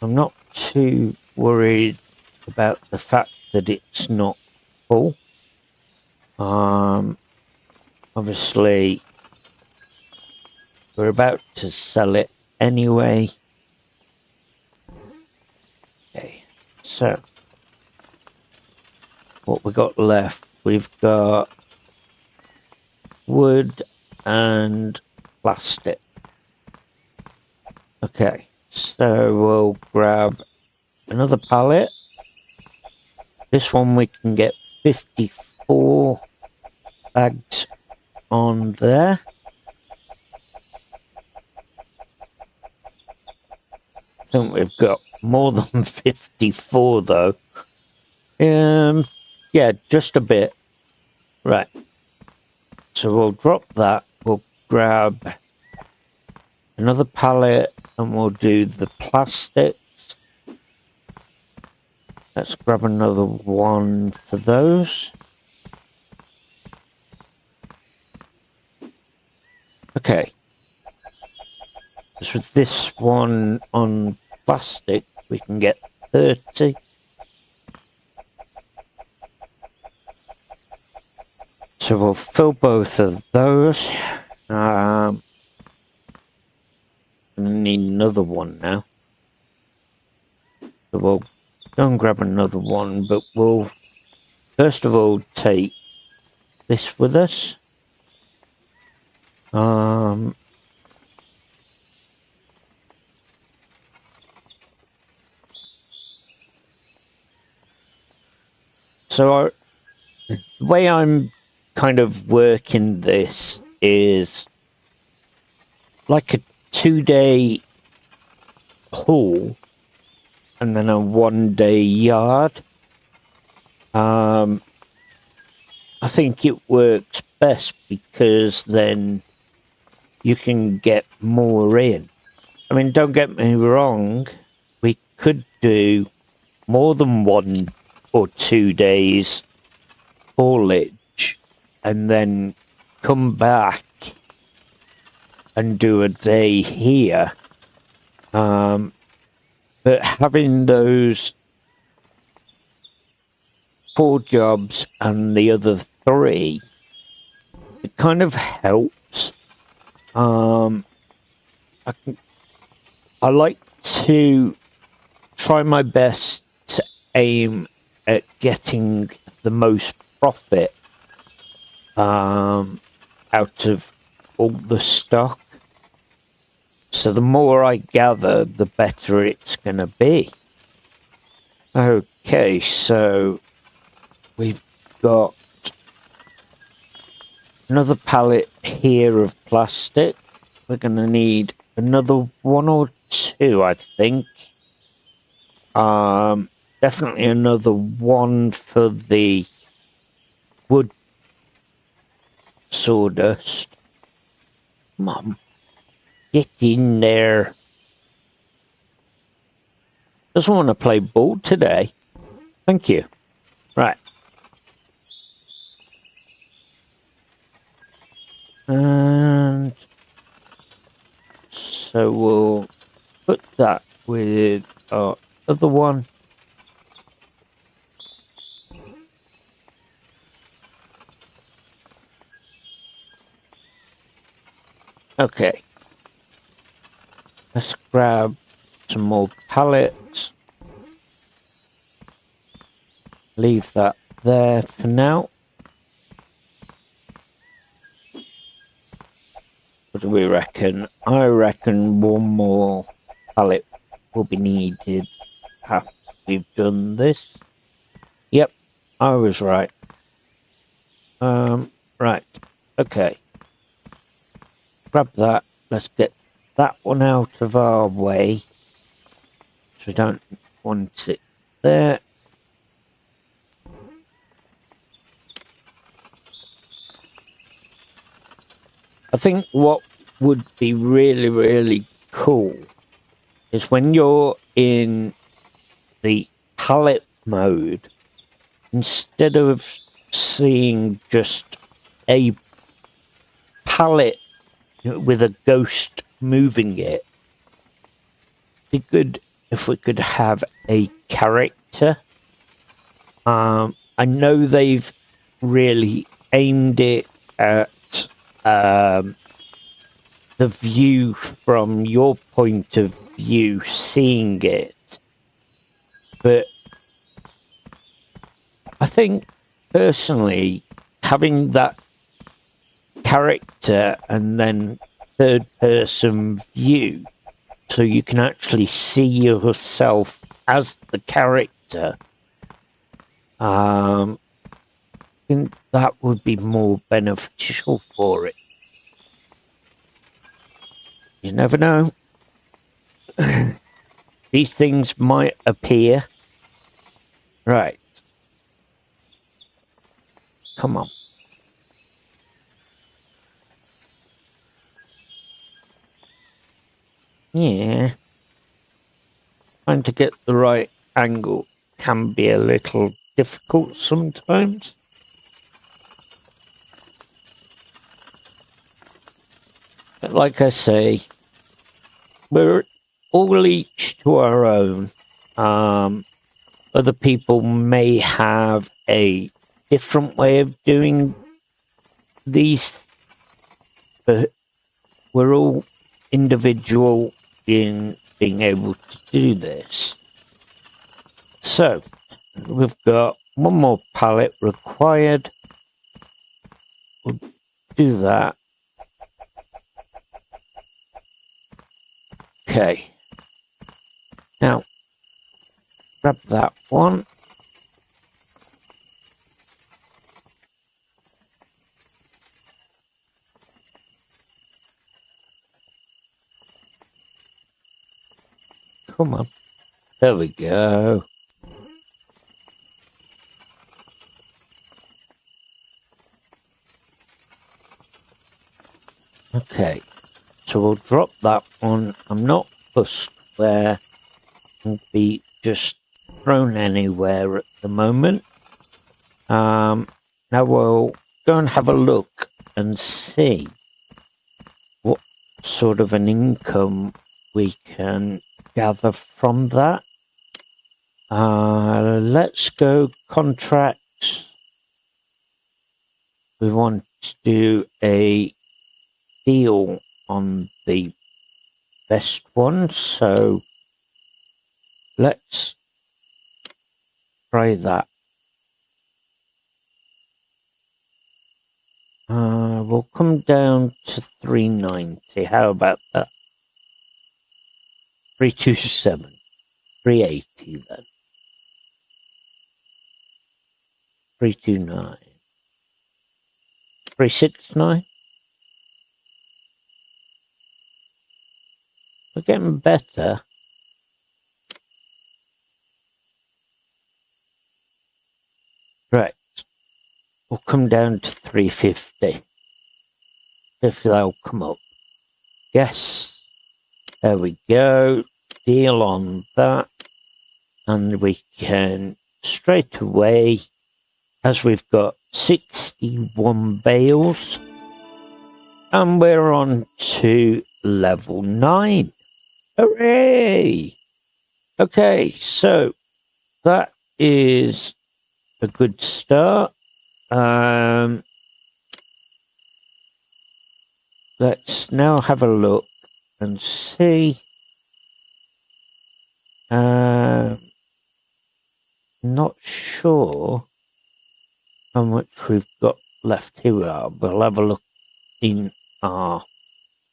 I'm not too worried about the fact that it's not full. Obviously, we're about to sell it anyway. Okay, so what we got left, we've got wood and plastic. Okay, so we'll grab another pallet. This one we can get 54 bags on there. I think we've got more than 54 though. Yeah, just a bit. Right. So we'll drop that. We'll grab another pallet and we'll do the plastics. Let's grab another one for those. Okay. So with this one on plastic, we can get 30. So we'll fill both of those. I'm gonna need another one now. So we'll go and grab another one, but we'll first of all take this with us. So the way I'm kind of working this is like a 2-day haul and then a 1-day yard. I think it works best because then you can get more in. I mean, don't get me wrong, we could do more than 1 or 2 days haulage and then come back and do a day here. But having those 4 jobs and the other 3, it kind of helps. I like to try my best to aim at getting the most profit out of all the stock. So the more I gather, the better it's going to be. Okay, so we've got another pallet here of plastic. We're going to need another 1 or 2, I think. Definitely another 1 for the wood sawdust. Mum, get in there. Doesn't want to play ball today. Thank you. Right. And so we'll put that with our other one. Okay. Let's grab some more pallets. Leave that there for now. What do we reckon? I reckon 1 more pallet will be needed after we've done this. Yep, I was right. Right. Okay. Grab that. Let's get that one out of our way. So we don't want it there. I think what would be really, really cool is when you're in the pallet mode, instead of seeing just a pallet with a ghost moving it, it'd be good if we could have a character. I know they've really aimed it at the view from your point of view, seeing it, but I think personally having that character and then third person view so you can actually see yourself as the character, I think that would be more beneficial for it. You never know. These things might appear. Right. Come on. Yeah. Trying to get the right angle can be a little difficult sometimes. But like I say, we're all each to our own. Other people may have a different way of doing these, but we're all individual in being able to do this. So, we've got 1 more pallet required. We'll do that. Okay. Now, grab that one. Come on. There we go. Okay. So we'll drop that one. I'm not fussed where it'll be just thrown anywhere at the moment. Now we'll go and have a look and see what sort of an income we can gather from that. Let's go contracts. We want to do a deal on the best one, so let's try that. We'll come down to 390. How about that? 327. 380 then. 329. 369. We're getting better. Right. We'll come down to 350. If that'll come up. Yes. There we go. Deal on that. And we can straight away, as we've got 61 bales, and we're on to level 9. Hooray! Okay, so that is a good start. Let's now have a look and see. Not sure how much we've got left. Here we are. We'll have a look in our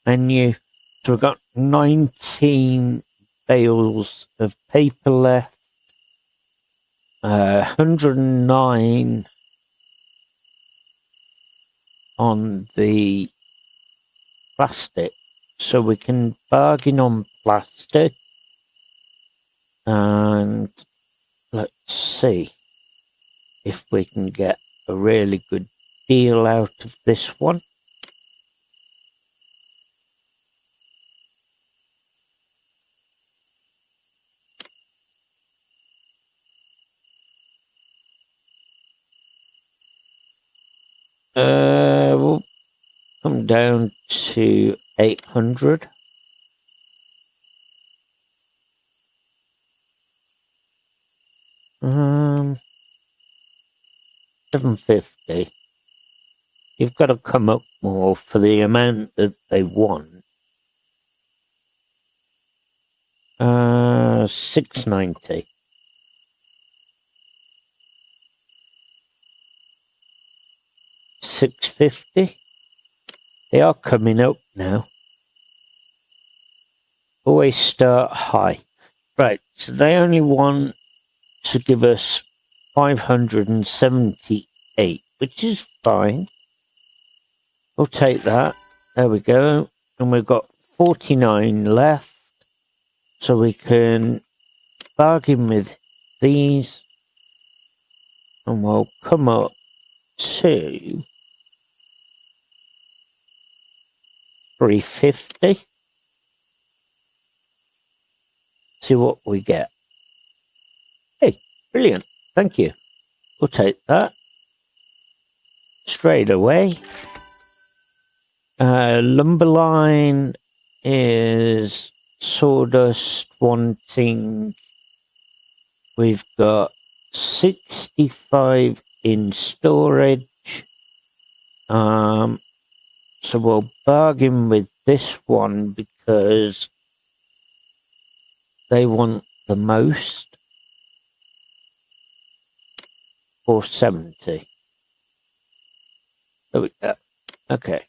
menu. So we've got 19 bales of paper left. 109 on the plastic. So we can bargain on plastic. And let's see if we can get a really good deal out of this one. We'll come down to 800. $750. You've got to come up more for the amount that they want. $690. $650. They are coming up now. Always start high. Right, so they only want to give us 578, which is fine. We'll take that. There we go. And we've got 49 left. So we can bargain with these. And we'll come up to 350. See what we get. Hey, brilliant. Thank you. We'll take that straight away. Lumberline is sawdust wanting. We've got 65 in storage. So we'll bargain with this one because they want the most. 470. There we go. Okay.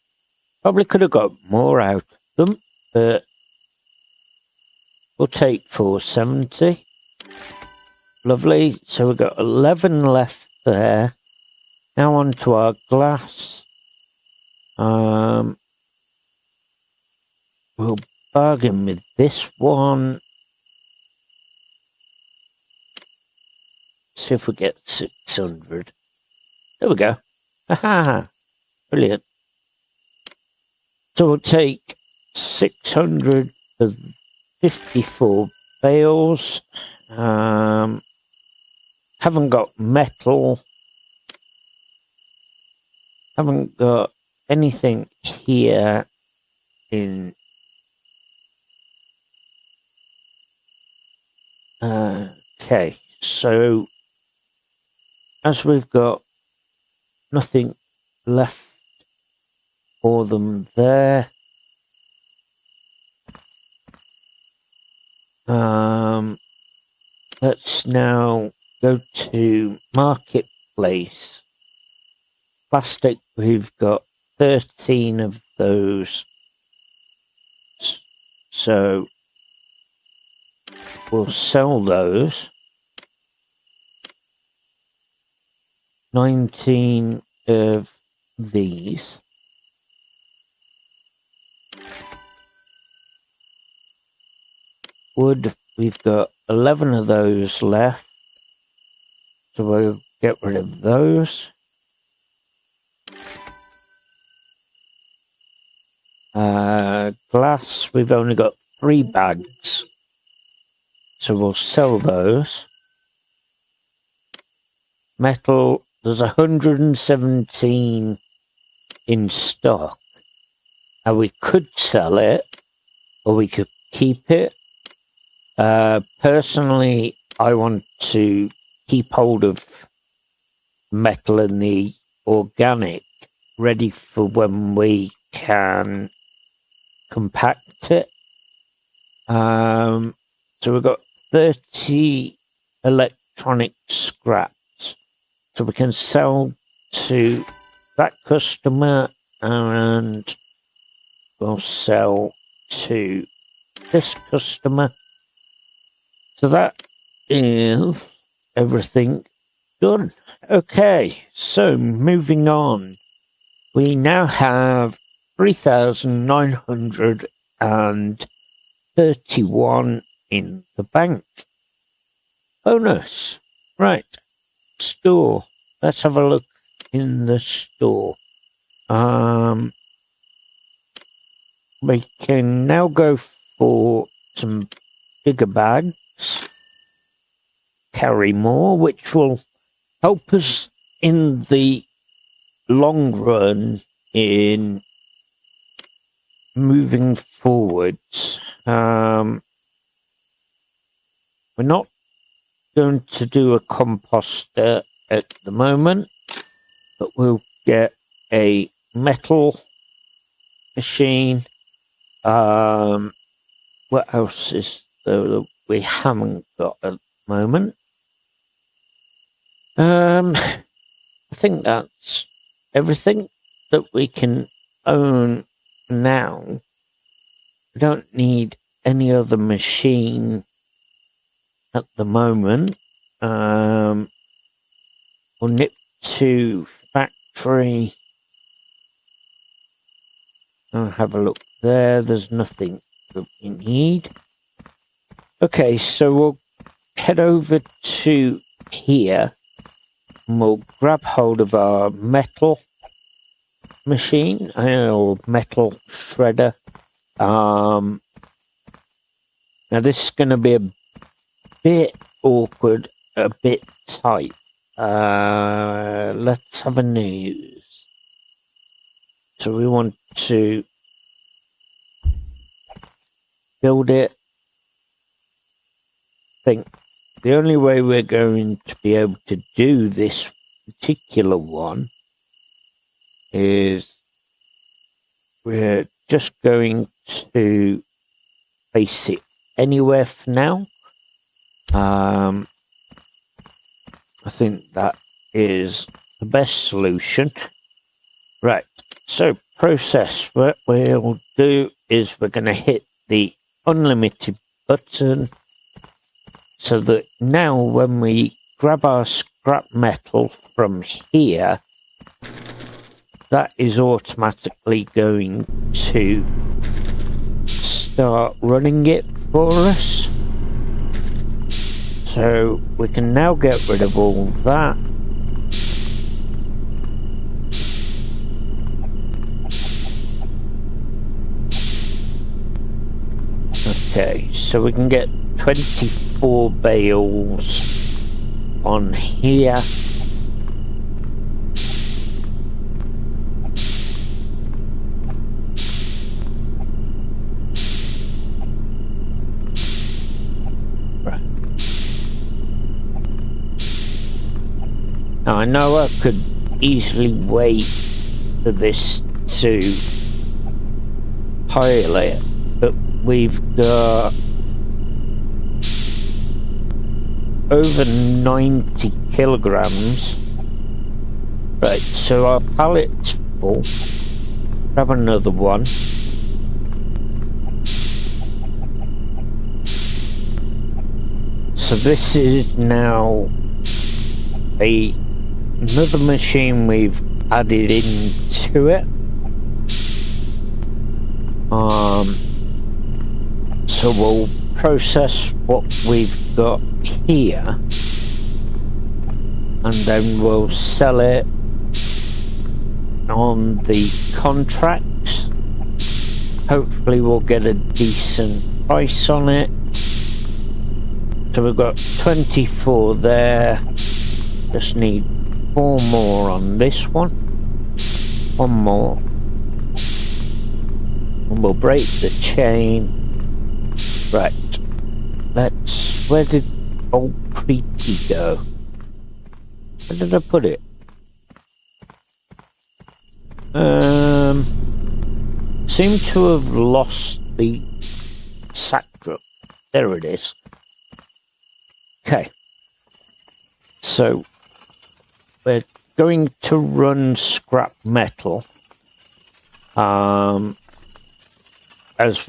Probably could have got more out of them, but we'll take 470. Lovely. So we've got 11 left there. Now on to our glass. We'll bargain with this one. See if we get 600. There we go. Aha! Brilliant. So we'll take 600 for 54 bales. Haven't got metal. Haven't got anything here in... Okay, so as we've got nothing left for them there, let's now go to marketplace. Plastic, we've got 13 of those, so we'll sell those. 19 of these. Wood, we've got 11 of those left, so we'll get rid of those. Glass, we've only got 3 bags, so we'll sell those. Metal, there's 117 in stock. And we could sell it, or we could keep it. Personally, I want to keep hold of metal and the organic ready for when we can compact it. So we've got 30 electronic scraps. So we can sell to that customer, and we'll sell to this customer. So that is everything done. Okay, so moving on. We now have 3,931 in the bank. Bonus. Right. Store. Let's have a look in the store. We can now go for some bigger bags. Carry more, which will help us in the long run in moving forwards. We're not going to do a composter at the moment, but we'll get a metal machine. What else is there that we haven't got at the moment? I think that's everything that we can own now. We don't need any other machine at the moment. We'll nip to factory. I'll have a look there. There's nothing that we need. Okay, so we'll head over to here and we'll grab hold of our metal machine, or metal shredder. Now this is going to be a bit awkward, a bit tight. Let's have a news. So we want to build it. I think the only way we're going to be able to do this particular one is we're just going to place it anywhere for now. I think that is the best solution. Right, so process. What we'll do is we're going to hit the unlimited button so that now when we grab our scrap metal from here, that is automatically going to start running it for us. So we can now get rid of all that. Okay, so we can get 24 bales on here. Right. Now I know I could easily wait for this to pile it, but we've got over 90 kilograms. Right, so our pallet's full. Grab another one. So this is now another machine we've added into it. So we'll process what we've got here, and then we'll sell it on the contracts. Hopefully we'll get a decent price on it. So we've got 24 there. Just need 4 more on this one. 1 more. And we'll break the chain. Right. Where did old Creepy go? Where did I put it? Seem to have lost the sack truck. There it is. Okay. So we're going to run scrap metal. As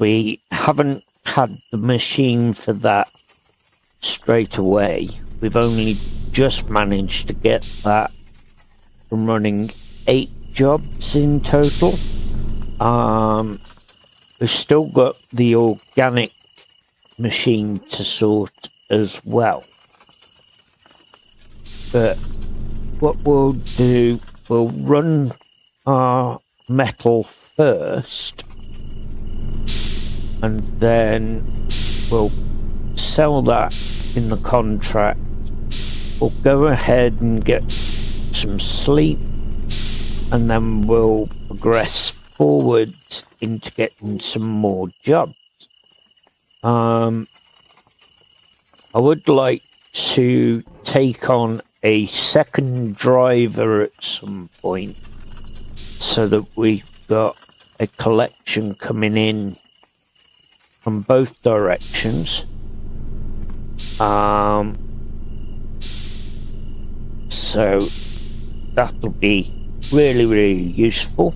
we haven't had the machine for that straight away. We've only just managed to get that from running 8 jobs in total. We've still got the organic machine to sort as well. But what we'll do, we'll run our metal first, and then we'll sell that in the contract. We'll go ahead and get some sleep, and then we'll progress forward into getting some more jobs. I would like to take on a second driver at some point, so that we've got a collection coming in from both directions. So that'll be really, really useful.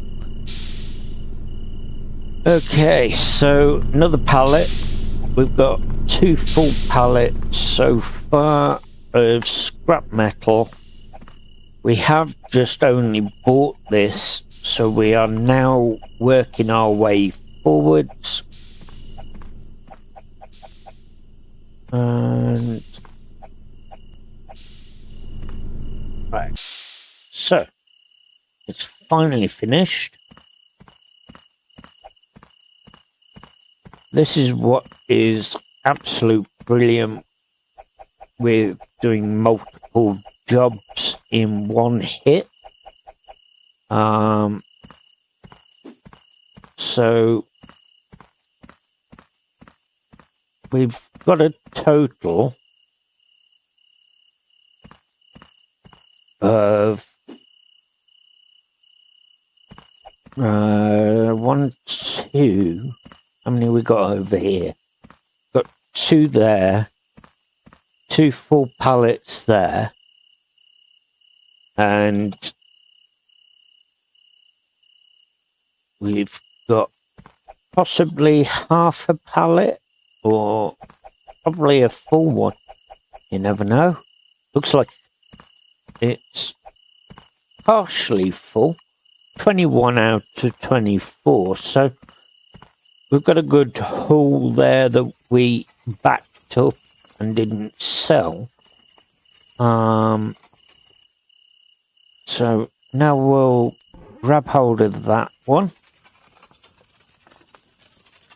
Okay, so another pallet. We've got 2 full pallets so far of scrap metal. We have just only bought this, so we are now working our way forwards. And right, so it's finally finished. This is what is absolute brilliant with doing multiple jobs in one hit. So we've got a total of 1, 2. How many we got over here? Got 2 there, 2 full pallets there, and we've got possibly half a pallet, or probably a full one. You never know. Looks like it's partially full. 21 out of 24. So we've got a good haul there that we backed up and didn't sell. So now we'll grab hold of that one.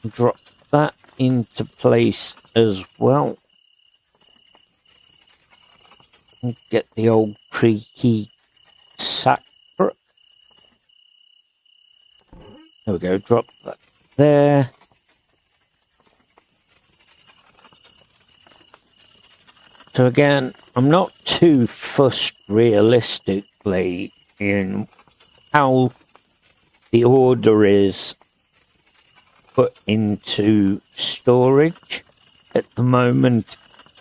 Drop that into place as well. And get the old creaky sack for it. There we go, drop that there. So again, I'm not too fussed realistically in how the order is put into storage. At the moment,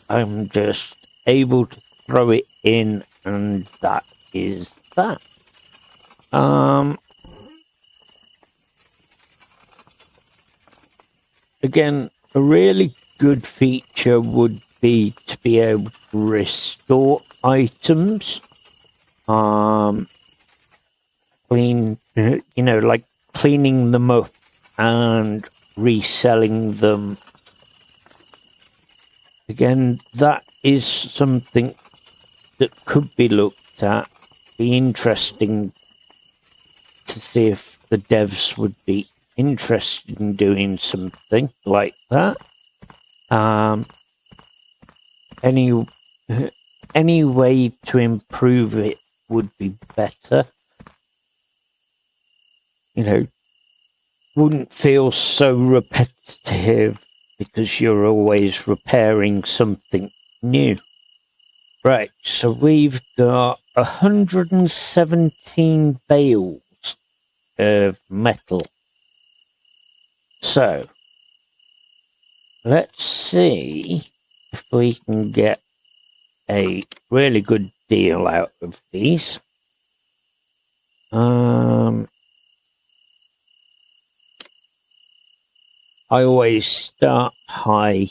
I'm just able to throw it in, and that is that. Again, a really good feature would be to be able to restore items. Clean, like cleaning them up and reselling them. Again, that is something that could be looked at. Be interesting to see if the devs would be interested in doing something like that. Any way to improve it would be better. Wouldn't feel so repetitive because you're always repairing something new. Right, so we've got 117 bales of metal. So, let's see if we can get a really good deal out of these. I always start high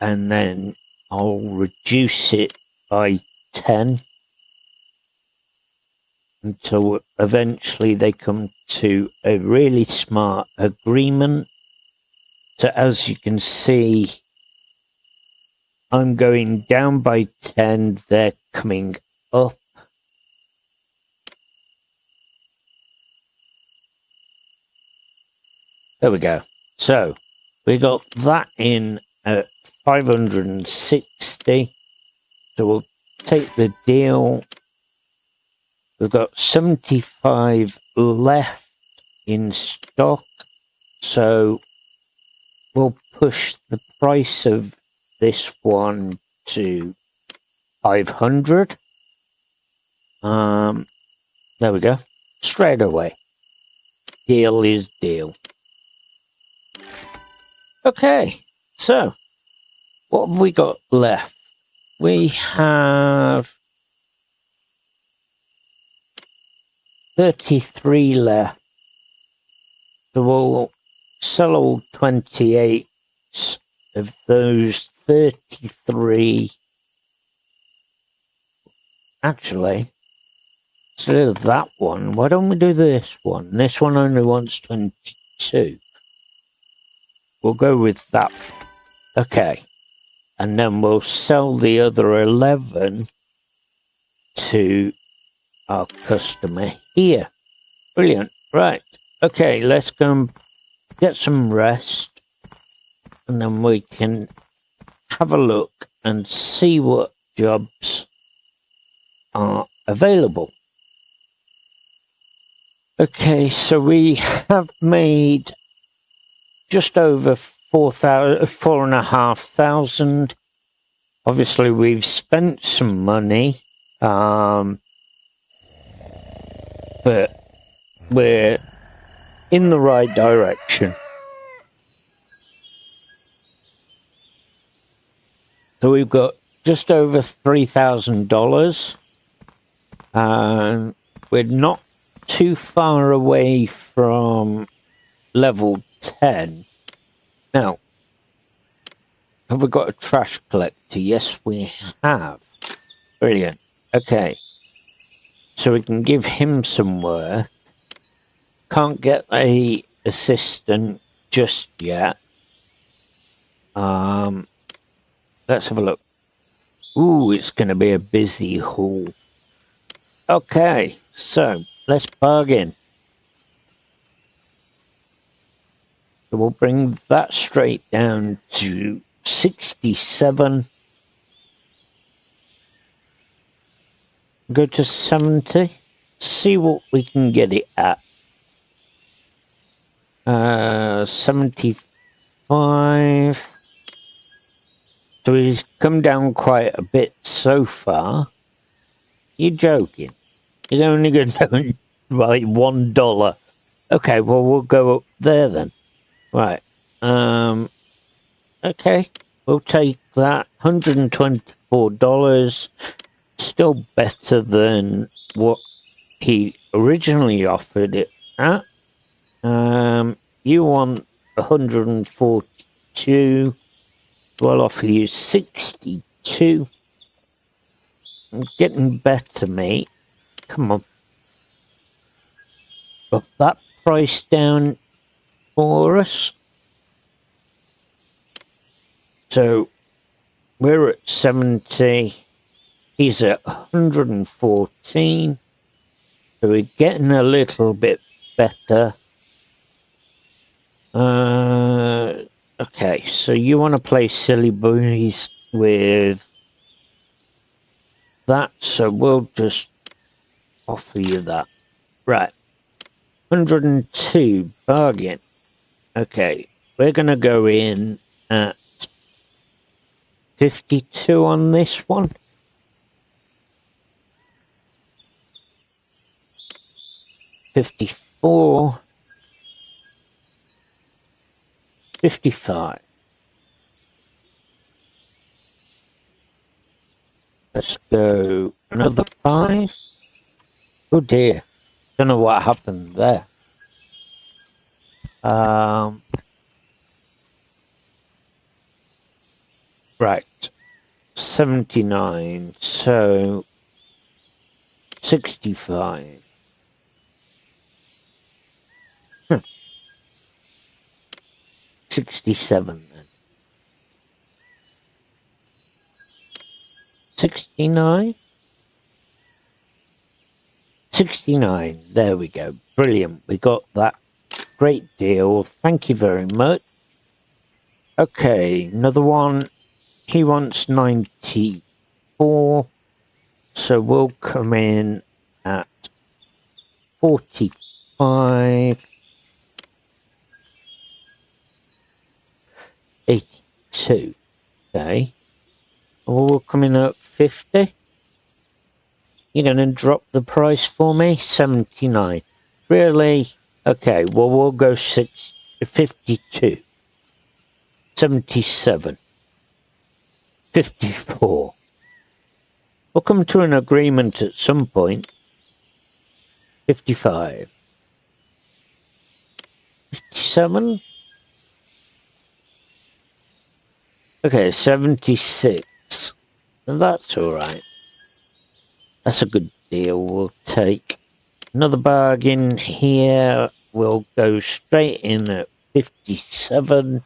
and then I'll reduce it by 10 until eventually they come to a really smart agreement. So as you can see, I'm going down by 10, they're coming up. There we go. So we got that in at 560. So we'll take the deal. We've got 75 left in stock. So we'll push the price of this one to 500. There we go. Straight away. Deal is deal. Okay, so what have we got left? We have 33 left. So we'll sell all 28 of those 33. Actually, instead of that one, why don't we do this one? This one only wants 22. We'll go with that. Okay. And then we'll sell the other 11 to our customer here. Brilliant. Right. Okay, let's go and get some rest. And then we can have a look and see what jobs are available. Okay, so we have made just over 4,500. Obviously, we've spent some money, but we're in the right direction. So we've got just over $3,000, and we're not too far away from level 10. Now, have we got a trash collector? Yes, we have. Brilliant. Okay. So we can give him some work. Can't get a assistant just yet. let's have a look. Ooh, it's going to be a busy haul. Okay, so let's bargain. So we'll bring that straight down to 67. Go to 70. See what we can get it at. 75. So we've come down quite a bit so far. You're joking. You're only going down by $1. Okay, well we'll go up there then. Right. Okay. We'll take that. $124. Still better than what he originally offered it at. You want 142. I'll offer you 62. I'm getting better, mate. Come on. Drop that price down for us. So we're at 70. He's at 114. So we're getting a little bit better. Okay, so you want to play silly boys with that, so we'll just offer you that. Right. 102, bargain. Okay, we're going to go in at 52 on this one. $54. 55. Let's go another 5. Oh dear. Don't know what happened there. Right. 79. So 65. 67 then. 69. 69. There we go. Brilliant. We got that. Great deal. Thank you very much. Okay, another one. He wants 94. So we'll come in at 45. 82. Okay. We'll come in at 50. You're going to drop the price for me? 79. Really? Okay, well, we'll go 52. 77. 54. We'll come to an agreement at some point. 55. 57. Okay, 76. That's all right. That's a good deal. We'll take another bargain here. We'll go straight in at 57.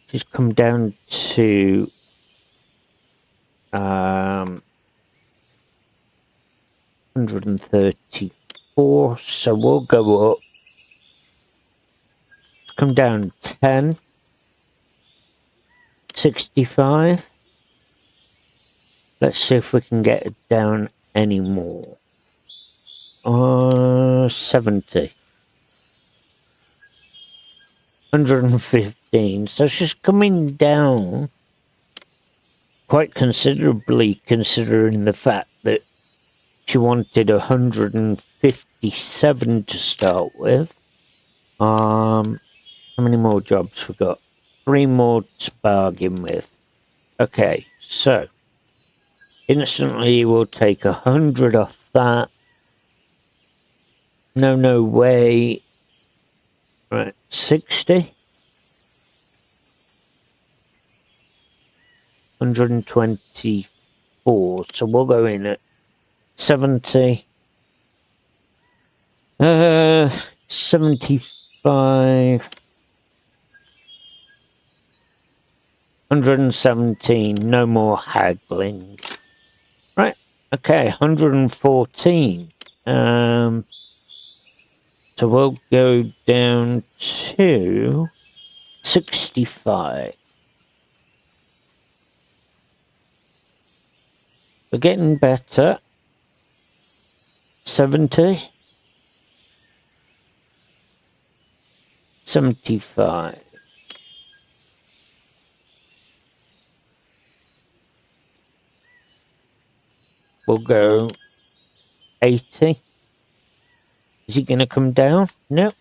Just come down to 134. So we'll go up. Come down 10. 65. Let's see if we can get it down any more. 70. 115. So she's coming down quite considerably, considering the fact that she wanted 157 to start with. How many more jobs we got? 3 more to bargain with. Okay, so instantly we'll take 100 off that. No way. Right, 60. 124. So we'll go in at 70. 75. 117, no more haggling. Right, okay, 114. So we'll go down to 65. We're getting better. 70. 75. We'll go 80. Is he going to come down? No.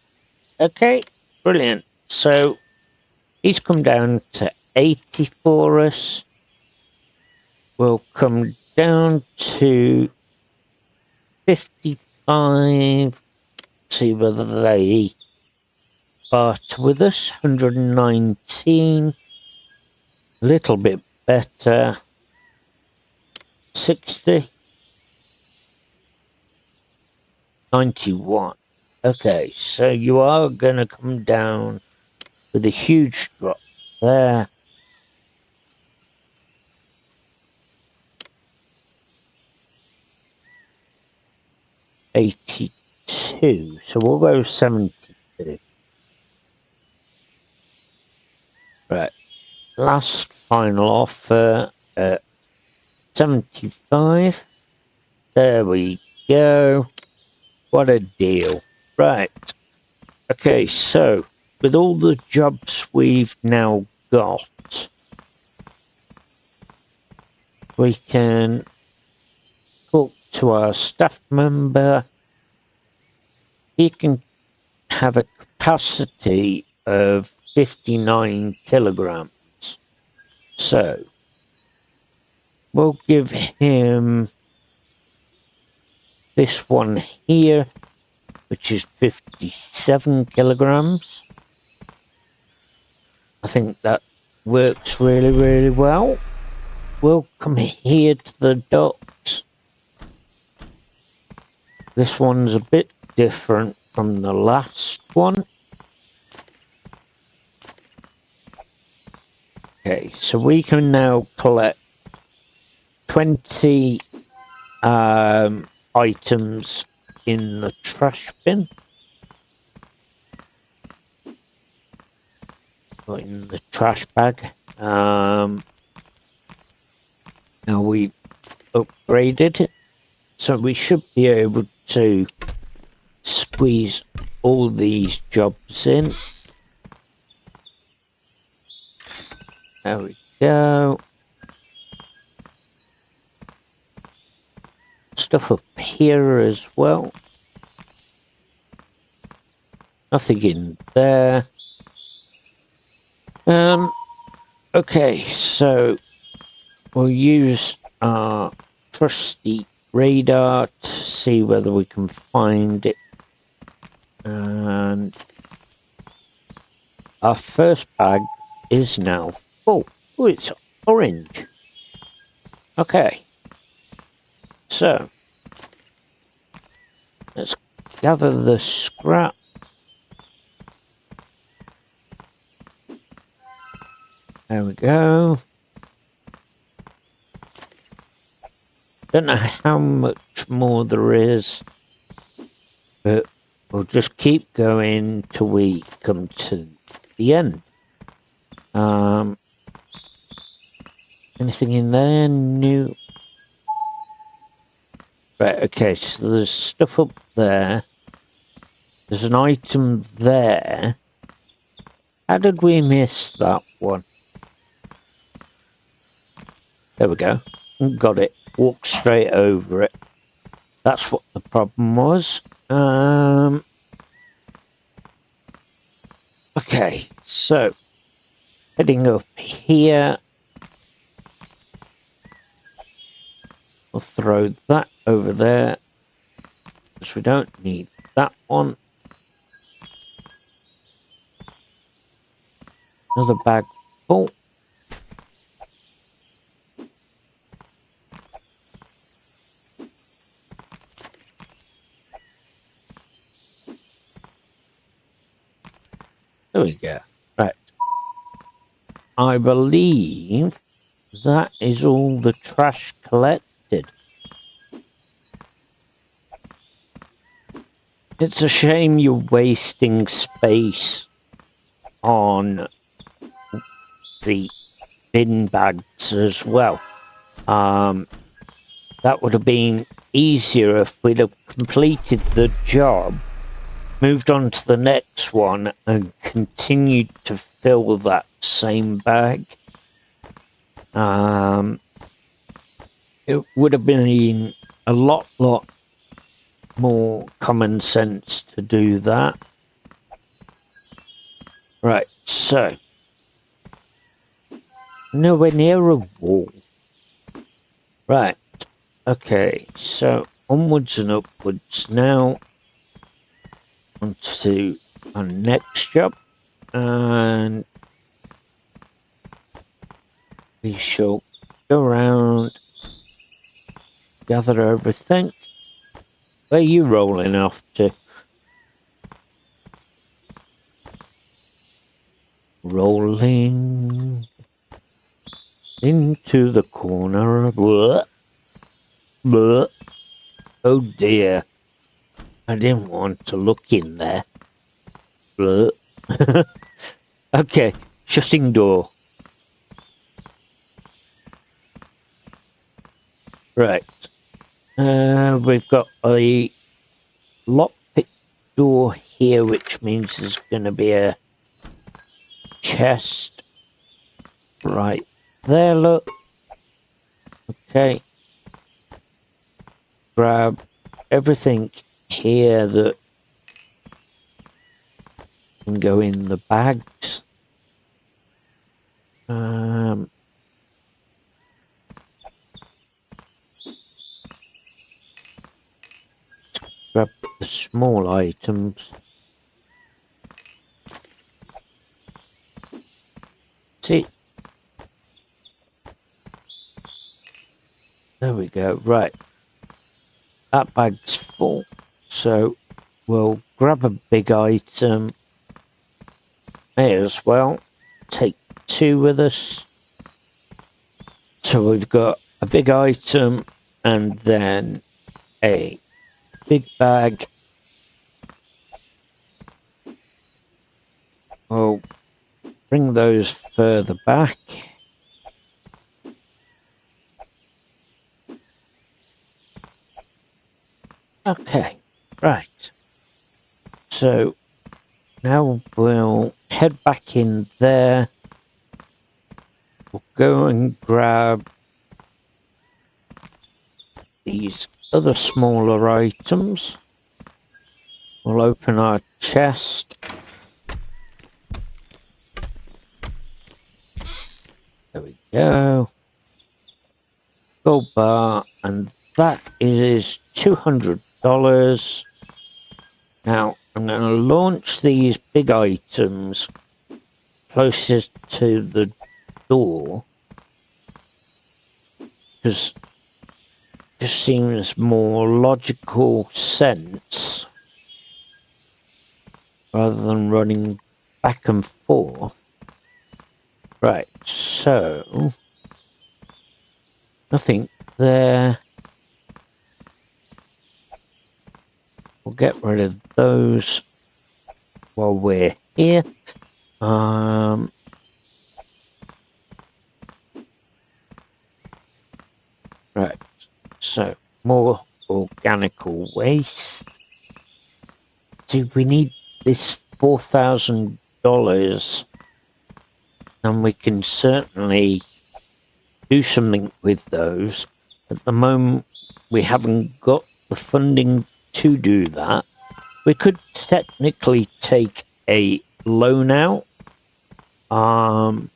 Okay, brilliant. So he's come down to 80 for us. We'll come down to 55. See whether they part with us. 119. A little bit better. 60. 91. Okay, so you are going to come down with a huge drop there. $82. So we'll go 72. Right. Last final offer at 75. There we go. What a deal. Right. Okay, so with all the jobs we've now got, we can talk to our staff member. He can have a capacity of 59 kilograms. So we'll give him this one here, which is 57 kilograms. I think that works really, really well. We'll come here to the docks. This one's a bit different from the last one. Okay, so we can now collect 20 items in the trash bin. Or in the trash bag. Now we've upgraded it, so we should be able to squeeze all these jobs in. There we go. Stuff up here as well. Nothing in there. Okay, so we'll use our trusty radar to see whether we can find it. And our first bag is now full. Oh, it's orange. Okay. So let's gather the scrap. There we go. Don't know how much more there is, but we'll just keep going till we come to the end. Anything in there new? Right, okay, so there's stuff up there. There's an item there. How did we miss that one? There we go. Got it. Walk straight over it. That's what the problem was. Okay, so heading up here. We'll throw that over there, because we don't need that one. Another bag full. There we go. Right. I believe that is all the trash collected. It's a shame you're wasting space on the bin bags as well. That would have been easier if we'd have completed the job, moved on to the next one, and continued to fill that same bag. It would have been a lot more common sense to do that. Right, so nowhere near a wall. Right, okay, so onwards and upwards now onto our next job, and we shall go around, gather everything. Where are you rolling off to? Rolling into the corner. Blah, blah. Oh dear. I didn't want to look in there. Blah. Okay, shutting door. Right. We've got a lockpick door here, which means there's going to be a chest right there, look. Okay. Grab everything here that can go in the bags. Grab the small items. See? There we go. Right. That bag's full. So we'll grab a big item. May as well take 2 with us. So we've got a big item and then a big bag. We'll bring those further back. Okay, right. So now we'll head back in there. We'll go and grab these other smaller items. We'll open our chest. There we go. Gold bar, and that is $200. Now I'm going to launch these big items closest to the door, because it just seems more logical sense rather than running back and forth. Right, so nothing there. We'll get rid of those while we're here. Right, so more organical waste. Do we need this $4,000? And we can certainly do something with those. At the moment, we haven't got the funding to do that. We could technically take a loan out. But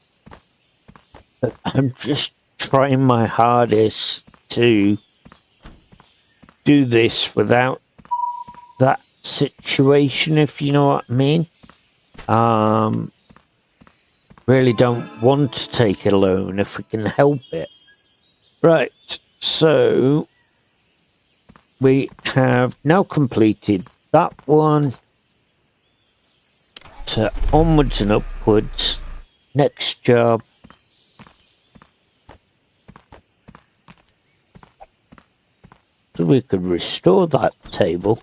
I'm just trying my hardest to do this without that situation, if you know what I mean. Really don't want to take a loan if we can help it. Right, so we have now completed that one. So onwards and upwards. Next job. So we could restore that table.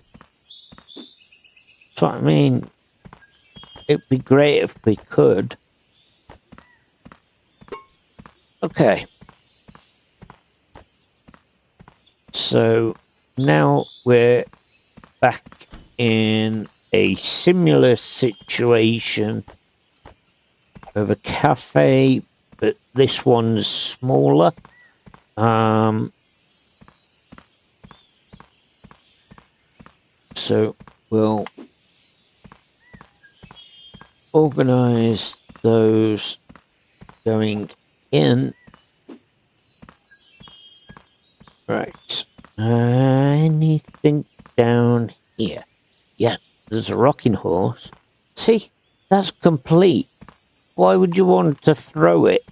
That's what I mean. It'd be great if we could. Okay. So now we're back in a similar situation of a cafe, but this one's smaller. So we'll organize those going in. Right. Anything down here? Yeah, there's a rocking horse. See, that's complete. Why would you want to throw it?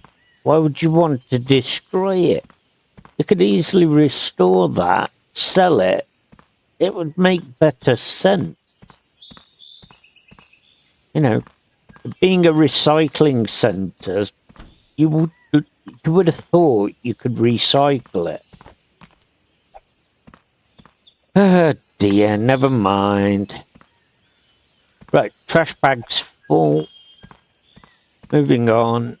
Why would you want to destroy it? You could easily restore that, sell it. It would make better sense. You know, being a recycling centre, you would have thought you could recycle it. Oh dear, never mind. Right, trash bag's full. Moving on.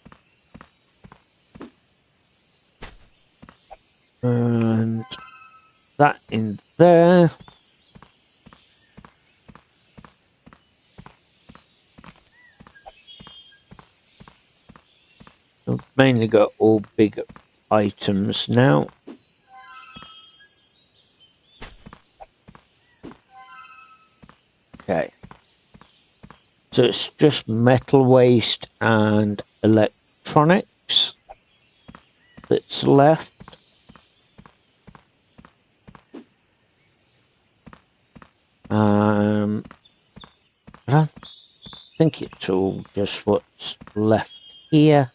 And that in there. I've mainly got all big items now. Okay. So it's just metal waste and electronics that's left. I think it's all just what's left here.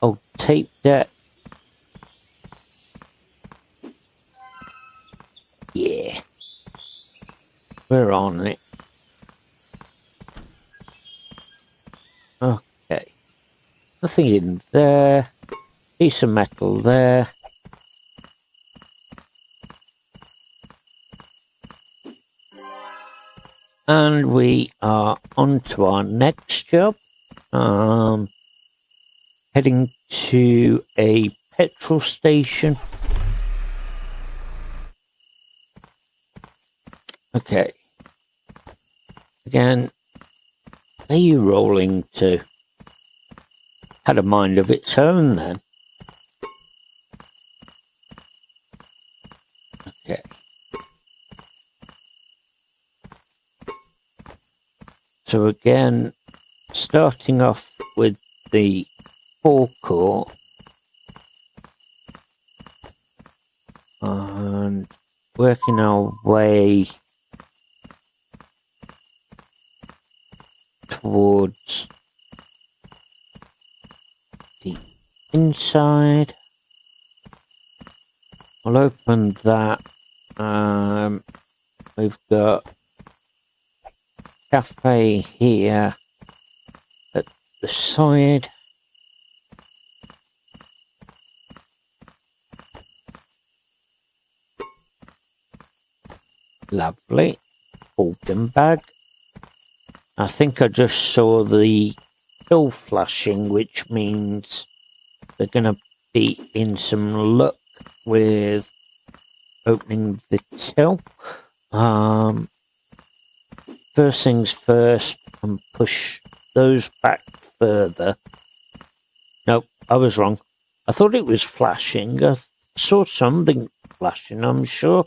Oh, tape deck. Yeah. We're on it. Okay. Nothing in there. Piece of metal there. And we are on to our next job. Heading to a petrol station. Okay. Again, where are you rolling to? Had a mind of its own then. Okay. So again, starting off with the forecourt and working our way towards the inside. I'll open that. We've got cafe here at the side. Lovely. Open bag. I think I just saw the till flashing, which means they're going to be in some luck with opening the till. First things first, and push those back further. Nope, I was wrong. I thought it was flashing. I saw something flashing, I'm sure.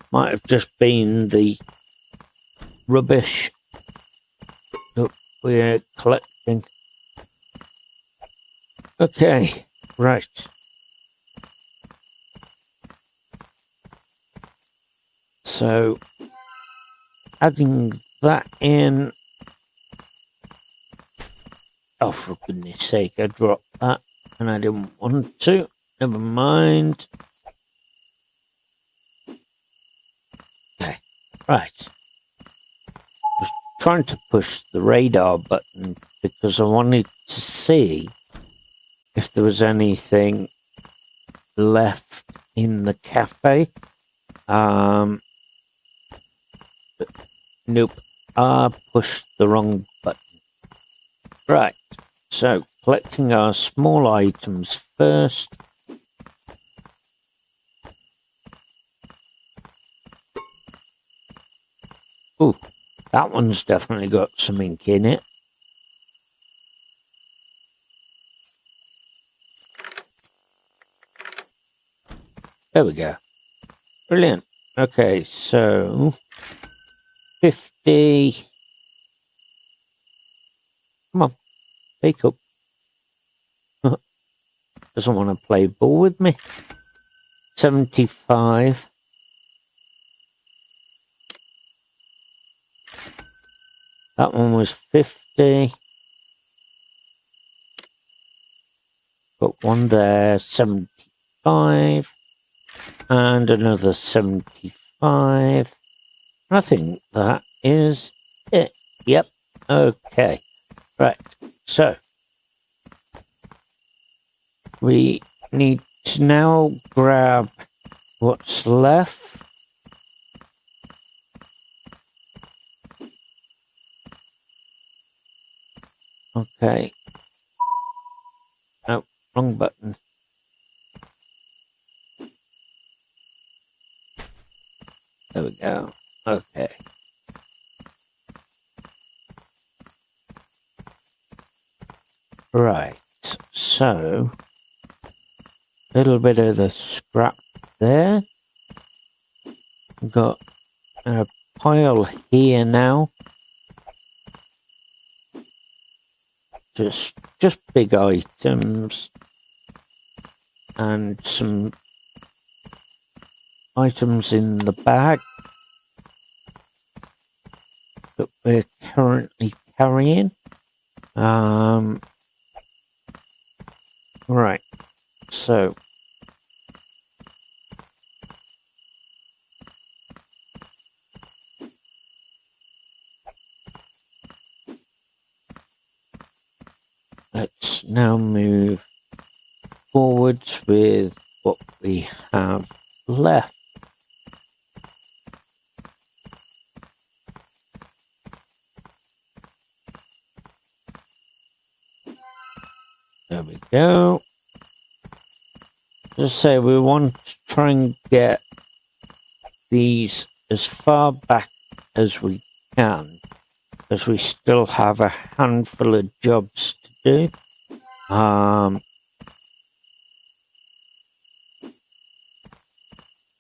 Might have just been the rubbish that we're collecting. Okay, right. So, adding that in. Oh, for goodness sake, I dropped that and I didn't want to. Never mind. Okay, right. trying to push the radar button because I wanted to see if there was anything left in the cafe. Nope, I pushed the wrong button. Right, so collecting our small items first. Ooh, that one's definitely got some ink in it. There we go. Brilliant. Okay, so 50. Come on, wake up. Doesn't want to play ball with me. 75. That one was 50. Got one there, 75. And another 75. I think that is it. Yep. Okay. Right. So we need to now grab what's left. Okay. Oh, wrong button. There we go. Okay. Right. So, a little bit of the scrap there. Got a pile here now. Just big items and some items in the bag that we're currently carrying. Right, so let's now move forwards with what we have left. There we go. Just say we want to try and get these as far back as we can, as we still have a handful of jobs to do.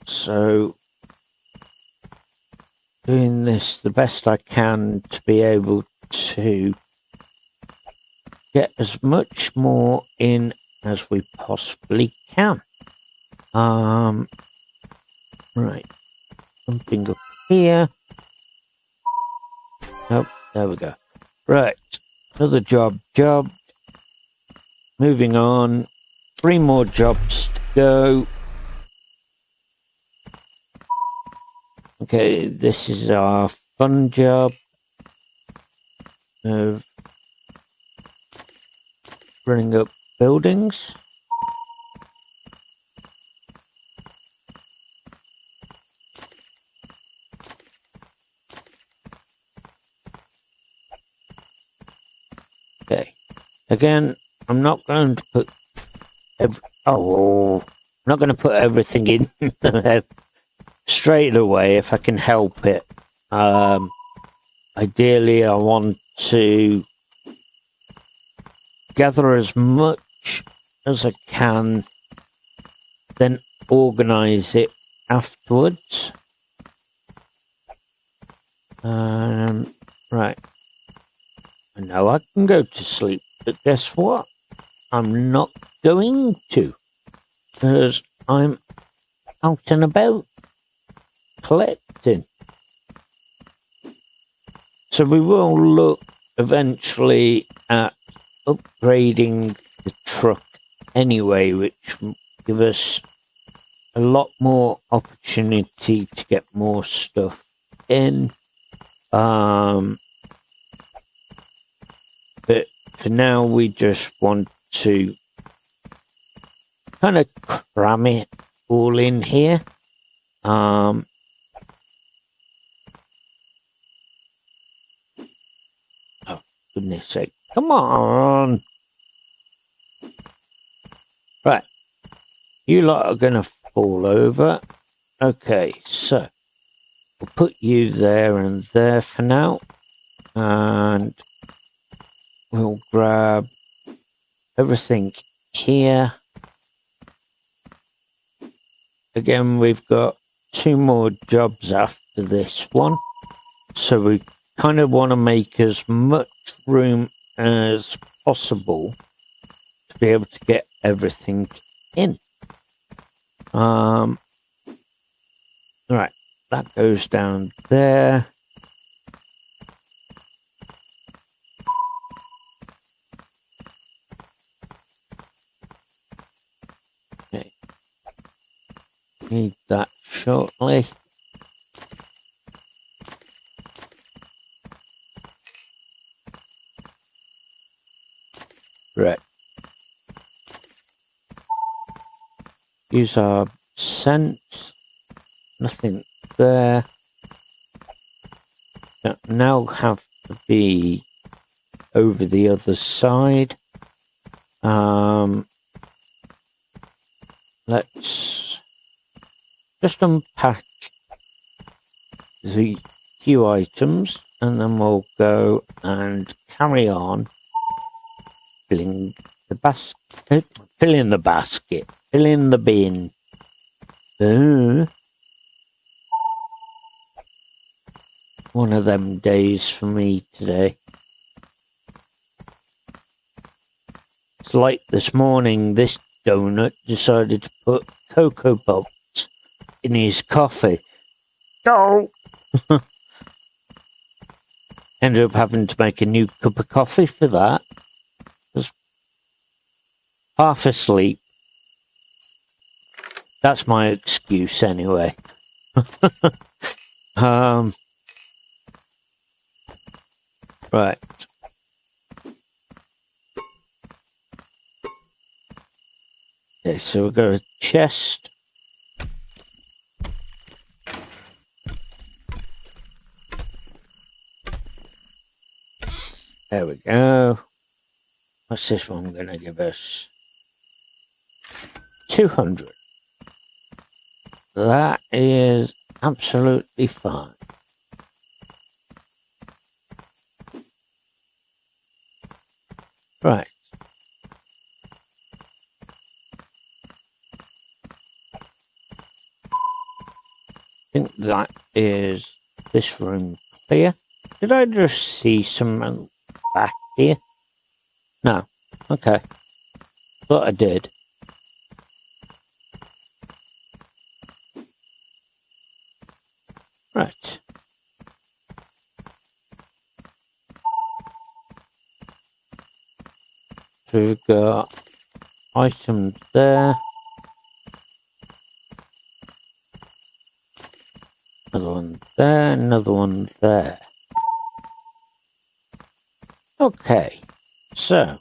So doing this the best I can to be able to get as much more in as we possibly can. Right, jumping up here. Oh, there we go. Right, another job. Moving on, 3 more jobs to go. Okay, this is our fun job of running up buildings. Okay, again, I'm not going to put I'm not going to put everything in straight away if I can help it. Ideally, I want to gather as much as I can, then organize it afterwards. Right. I know I can go to sleep, but guess what? I'm not going to, because I'm out and about collecting. So we will look eventually at upgrading the truck anyway, which will give us a lot more opportunity to get more stuff in. But for now, we just want to kind of cram it all in here. Oh, goodness sake. Come on. Right. You lot are going to fall over. Okay, so we'll put you there and there for now. And we'll grab everything here. Again, we've got 2 more jobs after this one. So we kind of want to make as much room as possible to be able to get everything in. Right, that goes down there. Okay. Need that shortly. Right. Use our scent. Nothing there. Now have to be over the other side. Let's just unpack the few items and then we'll go and carry on filling the basket. Fill in the basket. Fill in the bin. One of them days for me today. It's like this morning, this donut decided to put Cocoa Pops in his coffee. No! Ended up having to make a new cup of coffee for that. Was half asleep. That's my excuse anyway. Right. Okay, so we've got a chest. There we go. What's this one going to give us? 200. That is absolutely fine. Right. I think that is this room clear. Did I just see someone back here? No. Okay. Thought I did. Right. So we've got items there. Another one there, another one there. Okay, so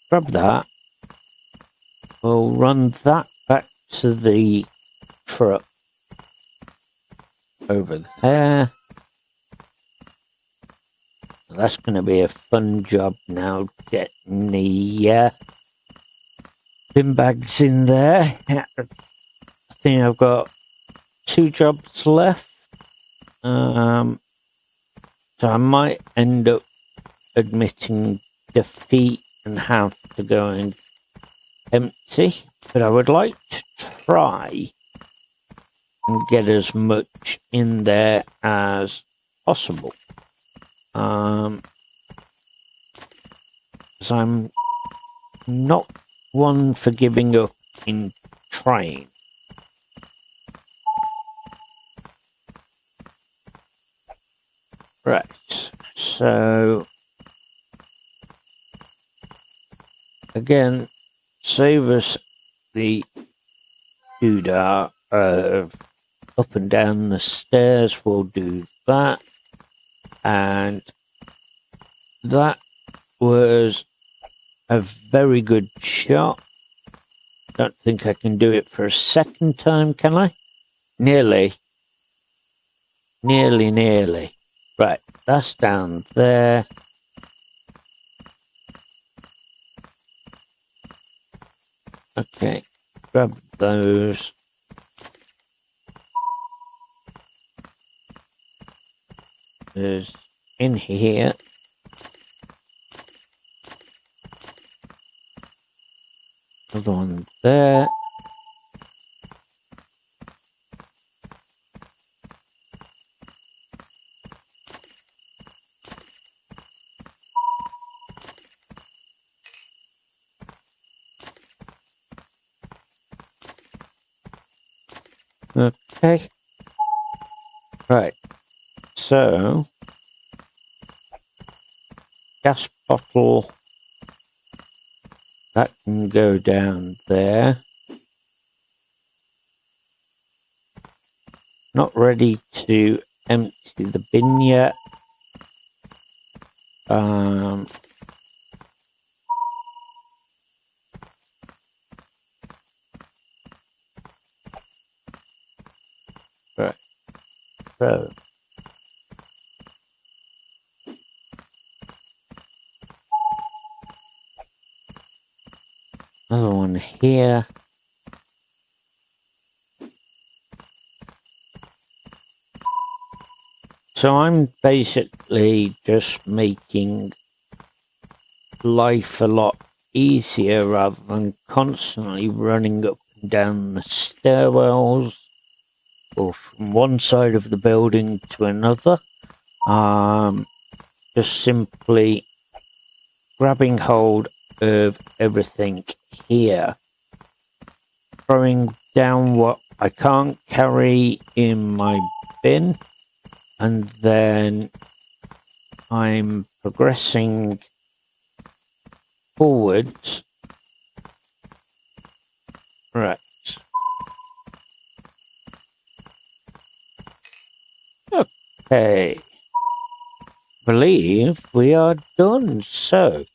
grab that. We'll run that back to the truck over there. That's going to be a fun job now, getting the bin bags in there. I think I've got 2 jobs left. So I might end up admitting defeat and have to go and empty. But I would like to try and get as much in there as possible. Because I'm not one for giving up in trying. Right, so again, save us the doodah of up and down the stairs. We'll do that, and that was a very good shot. Don't think I can do it for a second time, can I? Nearly. Nearly. Right, that's down there. Okay, grab those. There's in here. Another one there. Okay. Right. So, gas bottle, that can go down there. Not ready to empty the bin yet. Right. So, another one here. So I'm basically just making life a lot easier rather than constantly running up and down the stairwells or from one side of the building to another. Just simply grabbing hold of everything here, throwing down what I can't carry in my bin, and then I'm progressing forwards. Right. Okay. Believe we are done. So,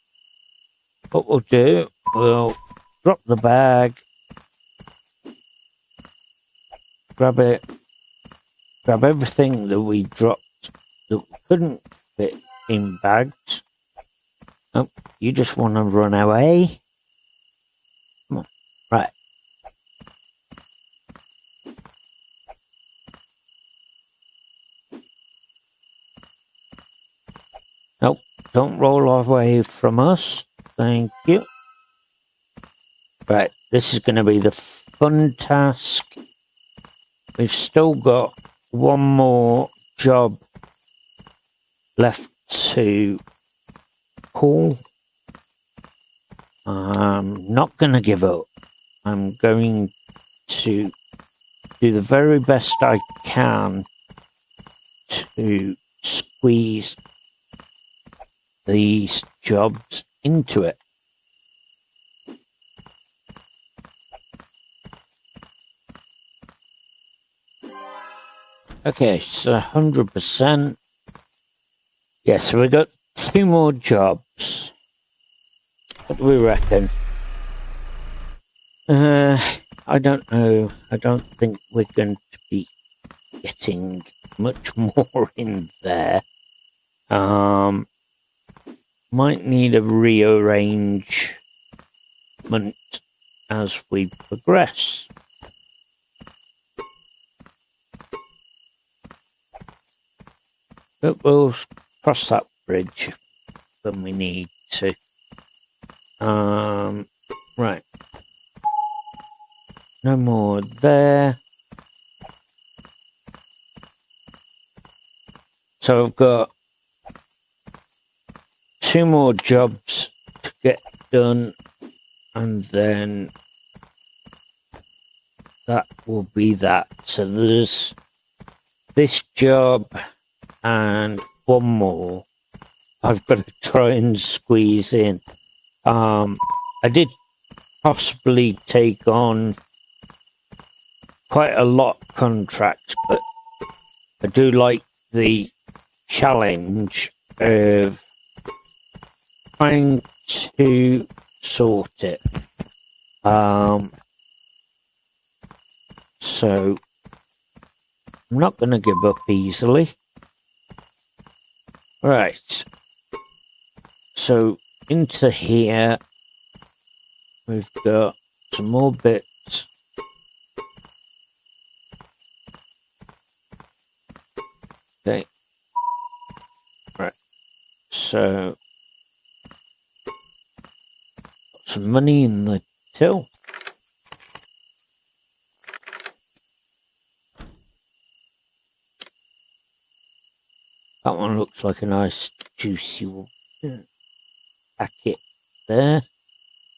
what we'll do, we'll drop the bag, grab it, grab everything that we dropped that we couldn't fit in bags. Oh, you just want to run away? Come on. Right. Nope, don't roll away from us. Thank you. Right, this is going to be the fun task. We've still got one more job left to pull. I'm not going to give up. I'm going to do the very best I can to squeeze these jobs into it. Okay, so 100%. Yes, so we got 2 more jobs. What do we reckon? I don't know. I don't think we're going to be getting much more in there. Might need a rearrangement as we progress. But we'll cross that bridge when we need to. Right. No more there. So I've got 2 more jobs to get done, and then that will be that. So there's this job and 1 more I've got to try and squeeze in. I did possibly take on quite a lot of contracts, but I do like the challenge of trying to sort it. So I'm not going to give up easily. Right. So into here, we've got some more bits. Okay. Right. So got some money in the till. That one looks like a nice juicy packet there.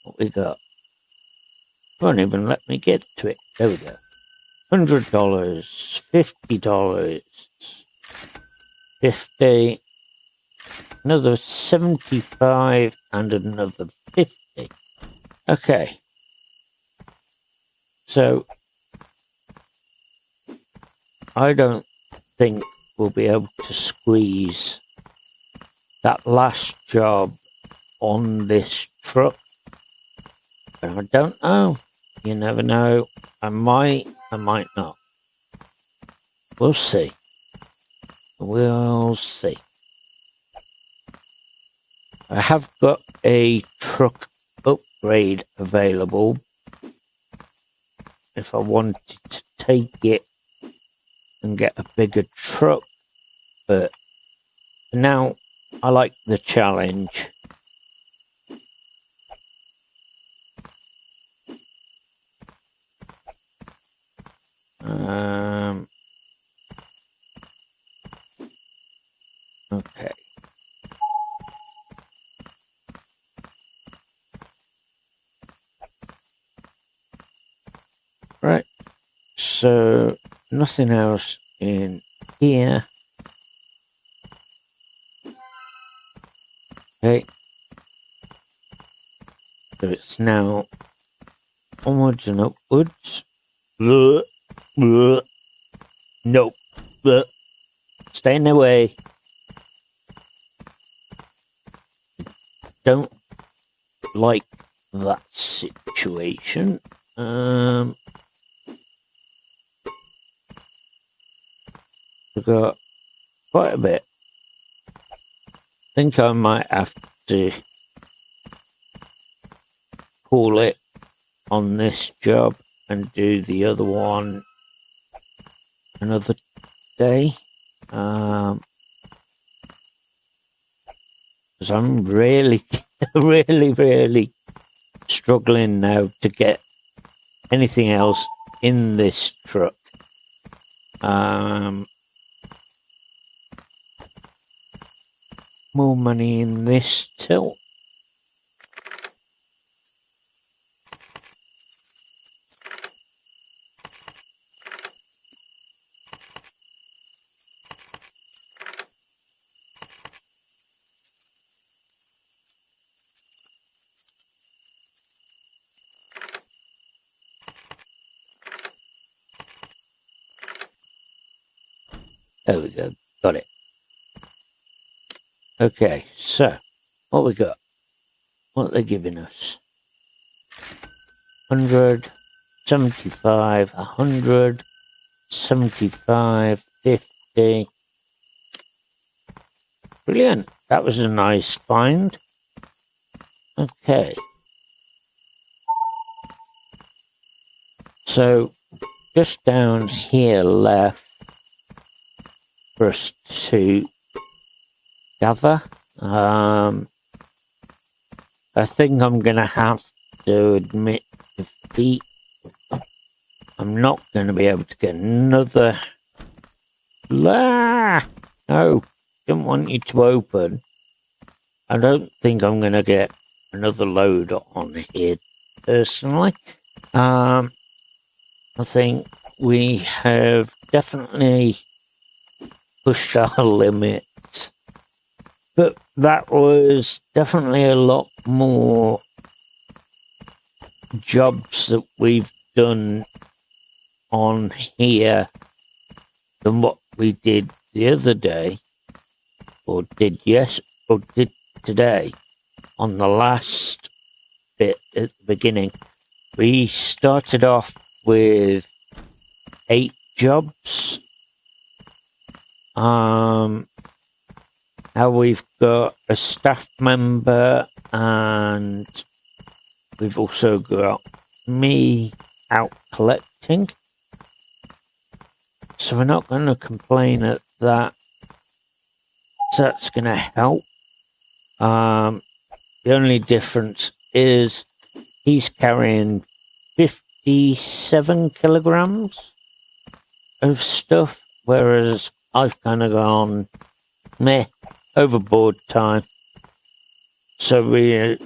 What we got? Won't even let me get to it. There we go. $100, $50, 50, another 75, and another 50. Okay. So I don't think we'll be able to squeeze that last job on this truck. But I don't know. You never know. I might not. We'll see. We'll see. I have got a truck upgrade available if I wanted to take it and get a bigger truck, but for now I like the challenge. Okay. Right. So nothing else in here. Okay. So it's now onwards and upwards. Nope. Stay in the way. Don't like that situation. We've got quite a bit. I think I might have to call it on this job and do the other one another day. Because I'm really, really struggling now to get anything else in this truck. More money in this till. There we go. Got it. Okay, so what we got? What are they giving us? 100, 75, 100, 75, 50. Brilliant. That was a nice find. Okay. So just down here left for us to gather. I think I'm going to have to admit defeat. I'm not going to be able to get another. No, didn't want you to open. I don't think I'm going to get another load on here personally. I think we have definitely pushed our limits, but that was definitely a lot more jobs that we've done on here than what we did the other day, or did today. on the last bit at the beginning. We started off with 8 jobs. Now we've got a staff member, and we've also got me out collecting. So we're not going to complain at that. So that's going to help. The only difference is he's carrying 57 kilograms of stuff, whereas I've kind of gone meh, overboard time. So we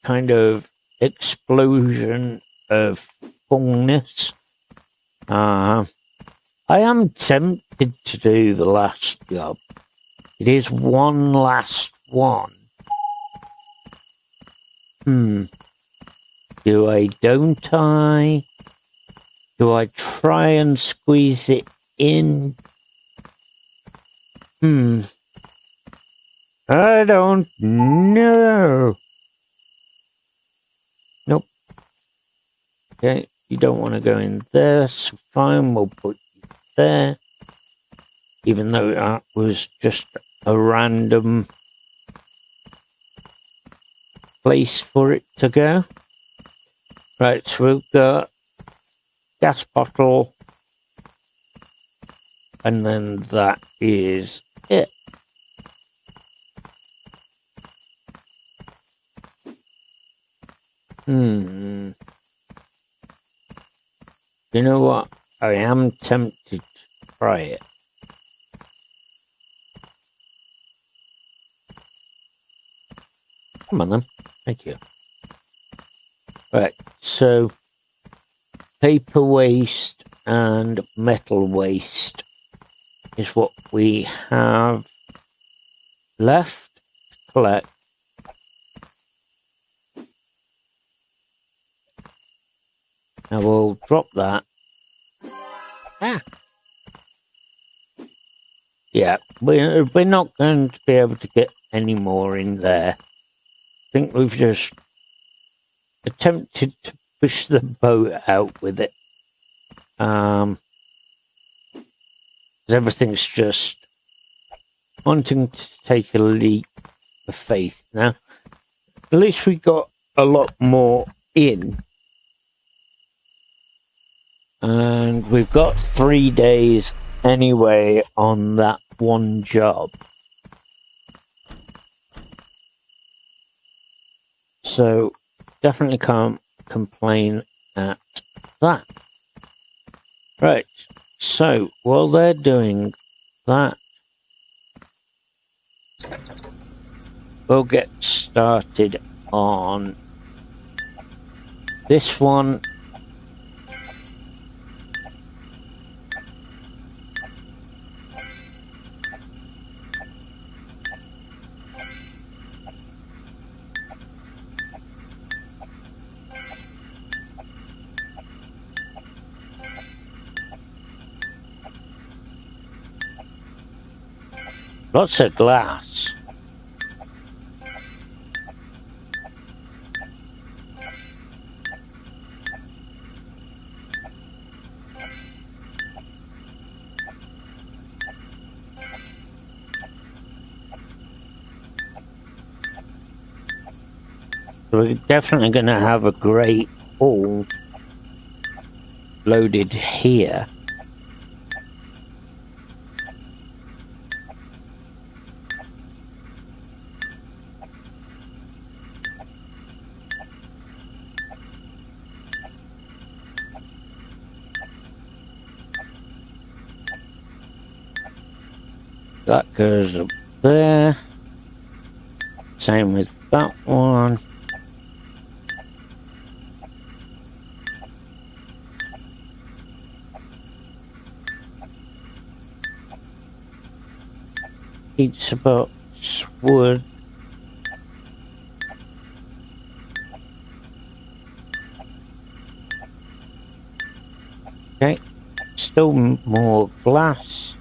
kind of explosion of fullness. I am tempted to do the last job. It is one last one. Do I, don't I? Do I try and squeeze it in? I don't know. Nope. Okay, you don't want to go in there, so fine, we'll put you there. Even though that was just a random place for it to go. Right, so we've got gas bottle, and then that is it. You know what? I am tempted to try it. Come on then. Thank you. Right, so paper waste and metal waste is what we have left to collect. Now we'll drop that. Yeah, we're not going to be able to get any more in there. I think we've just attempted to push the boat out with it. Everything's just wanting to take a leap of faith. Now, at least we got a lot more in. And we've got 3 days anyway on that one job. So definitely can't complain at that. Right, so while they're doing that, we'll get started on this one. Lots of glass. We're definitely going to have a great hall loaded here. That goes up there. Same with that one. Pizza box, wood. Okay, still more glass.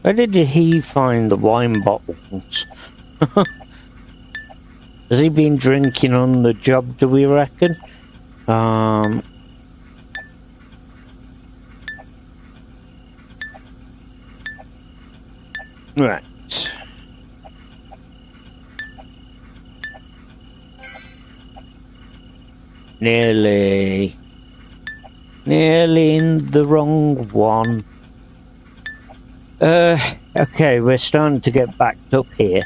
Where did he find the wine bottles? Has he been drinking on the job, do we reckon? Right. Nearly in the wrong one. Okay, we're starting to get backed up here.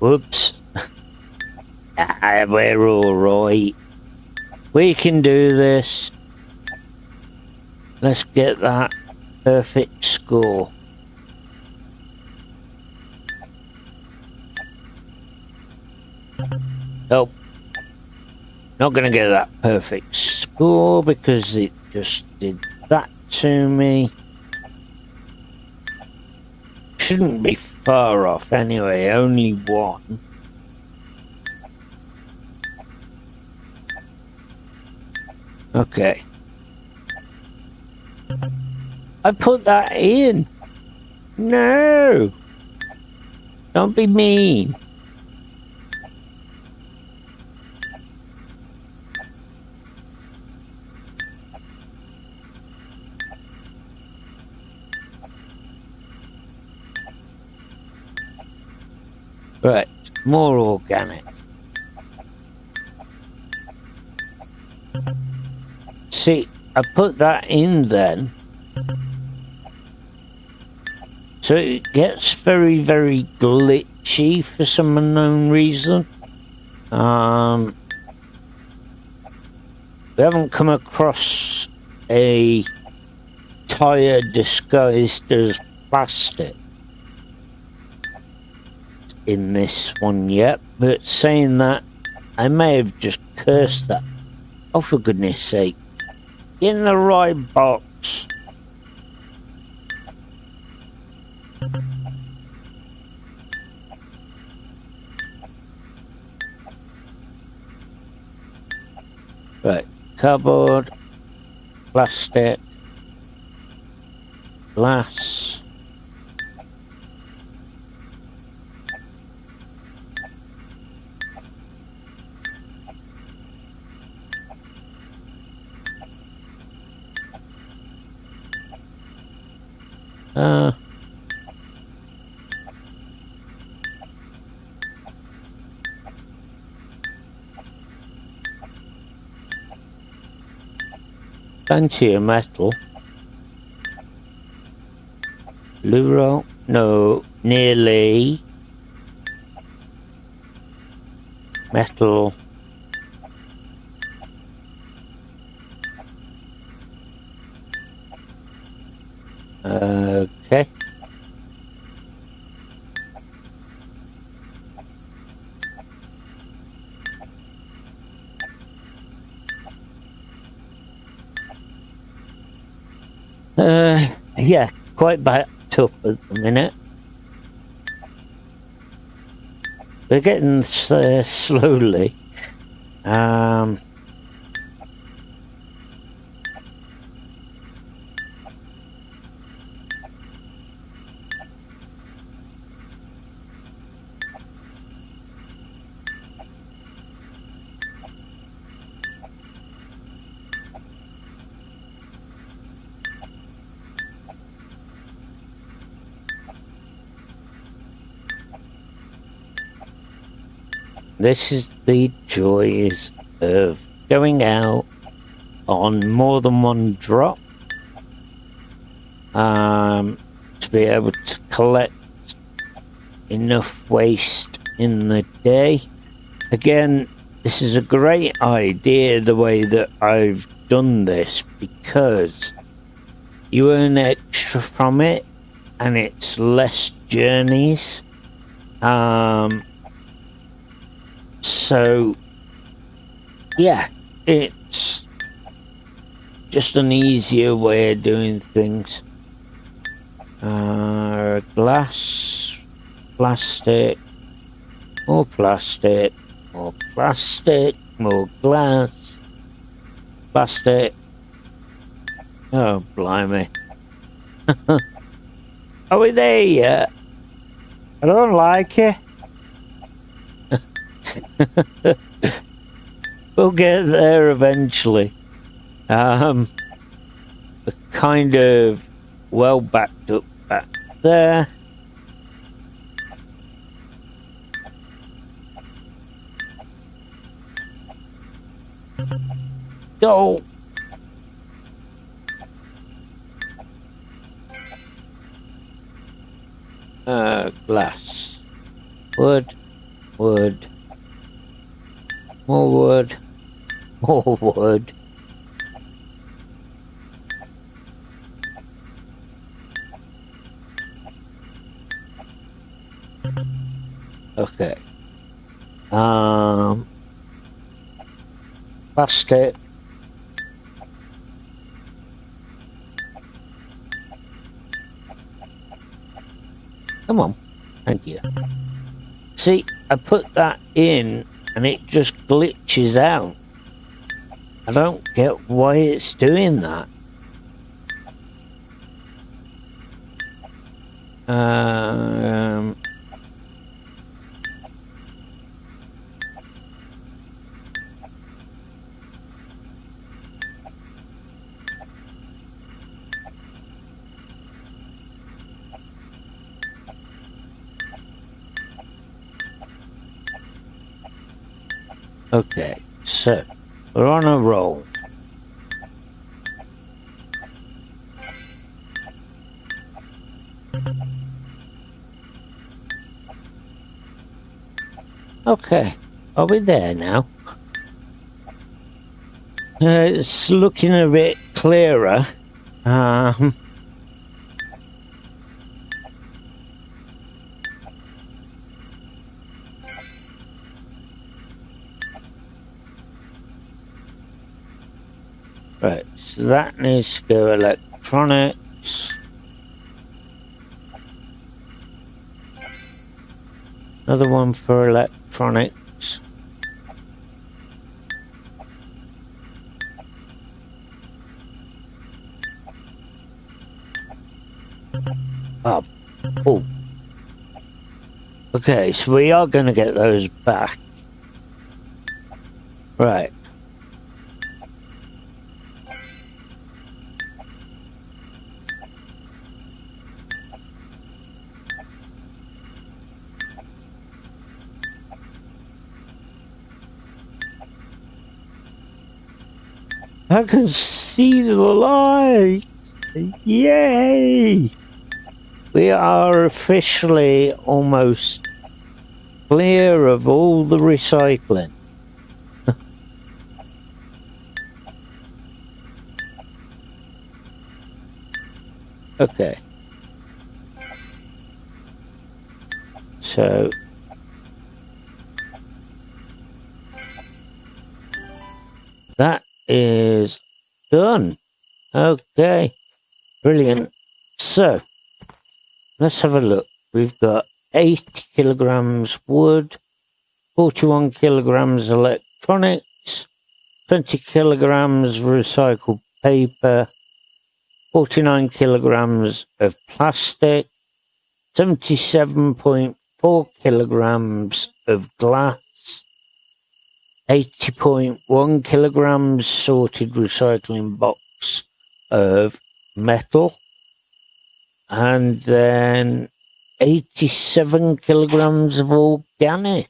Whoops. We're alright. We can do this. Let's get that perfect score. Nope. Not gonna get that perfect score because it just did that to me. Shouldn't be far off anyway, only one. Okay. I put that in. No. Don't be mean. Right, more organic. See, I put that in then. So it gets very, very glitchy for some unknown reason. We haven't come across a tire disguised as plastic in this one yet, but saying that, I may have just cursed that. Oh, for goodness sake. In the right box. Right, cardboard, plastic, glass. Plenty of metal. Luro? No, nearly. Metal. Okay. Yeah, quite backed up at the minute. We're getting there slowly. This is the joys of going out on more than one drop. To be able to collect enough waste in the day. Again, this is a great idea the way that I've done this because you earn extra from it and it's less journeys. So, yeah, it's just an easier way of doing things. Glass, plastic, more plastic, more plastic, more glass, plastic. Oh, blimey. Are we there yet? I don't like it. We'll get there eventually. We're kind of well backed up back there. Go. Glass. Wood. Wood. More wood. More wood. Okay. Plastic. Come on. Thank you. See, I put that in and it just glitches out. I don't get why it's doing that. Okay, so we're on a roll. Okay, are we there now? It's looking a bit clearer. Right, so that needs to go electronics. Another one for electronics. Oh. Oh. Okay, so we are going to get those back. Right. I can see the light! Yay! We are officially almost clear of all the recycling. Okay. So that is done. Okay. Brilliant. So let's have a look. We've got 80 kilograms wood, 41 kilograms electronics, 20 kilograms recycled paper, 49 kilograms of plastic, 77.4 kilograms of glass, 80.1 kilograms sorted recycling box of metal, and then 87 kilograms of organic.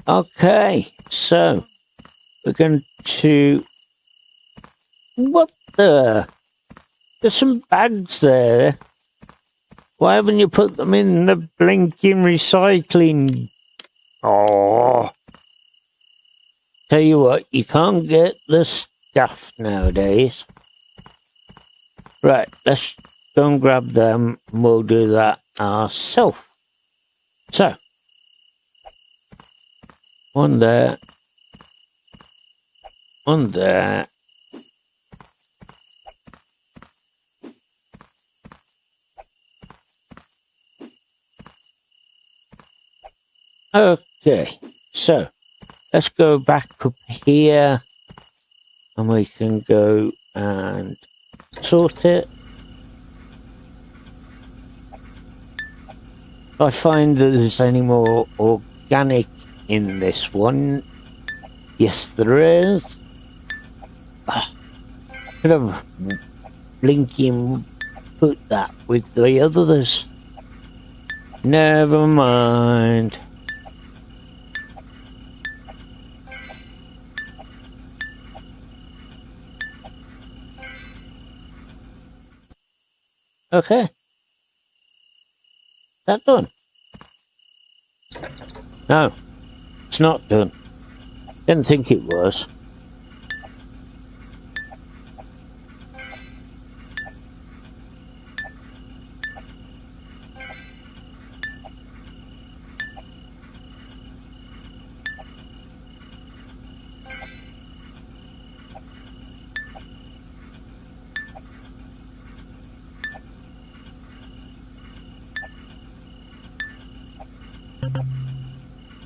Okay, so we're going to... What the... There's some bags there. Why haven't you put them in the blinking recycling? Oh. Tell you what, you can't get the stuff nowadays. Right, let's go and grab them and we'll do that ourselves. So, one there, one there. Okay, so let's go back up here and we can go and sort it. I find that there's any more organic in this one. Yes, there is. Could have blinking put that with the others. Never mind. Okay. That done? No, it's not done. Didn't think it was.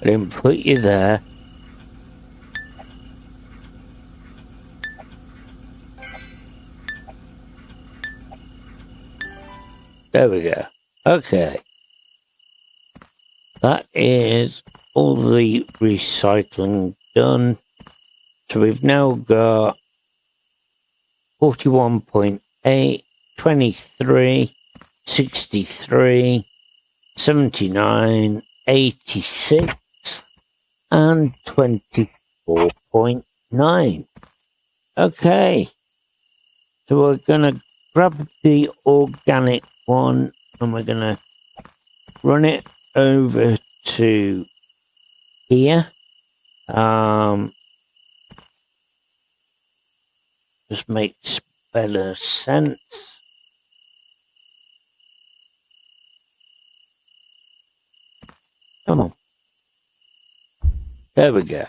I didn't put you there. There we go. Okay. That is all the recycling done. So we've now got 41.8, 23, 63, 79, 86, and 24.9. Okay. So we're going to grab the organic one and we're going to run it over to here. Just makes better sense. Come on. There we go.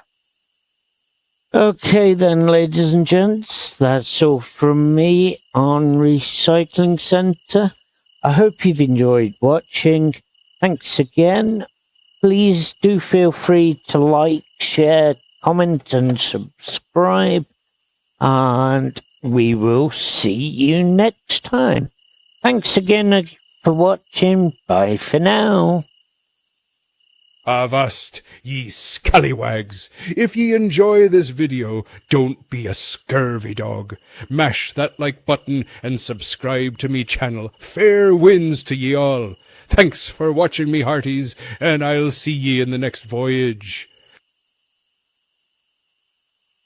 Okay then, ladies and gents, that's all from me on Recycling Centre. I hope you've enjoyed watching. Thanks again. Please do feel free to like, share, comment and subscribe. And we will see you next time. Thanks again for watching. Bye for now. Avast, ye scallywags! If ye enjoy this video, don't be a scurvy dog. Mash that like button and subscribe to me channel. Fair winds to ye all. Thanks for watching me hearties, and I'll see ye in the next voyage.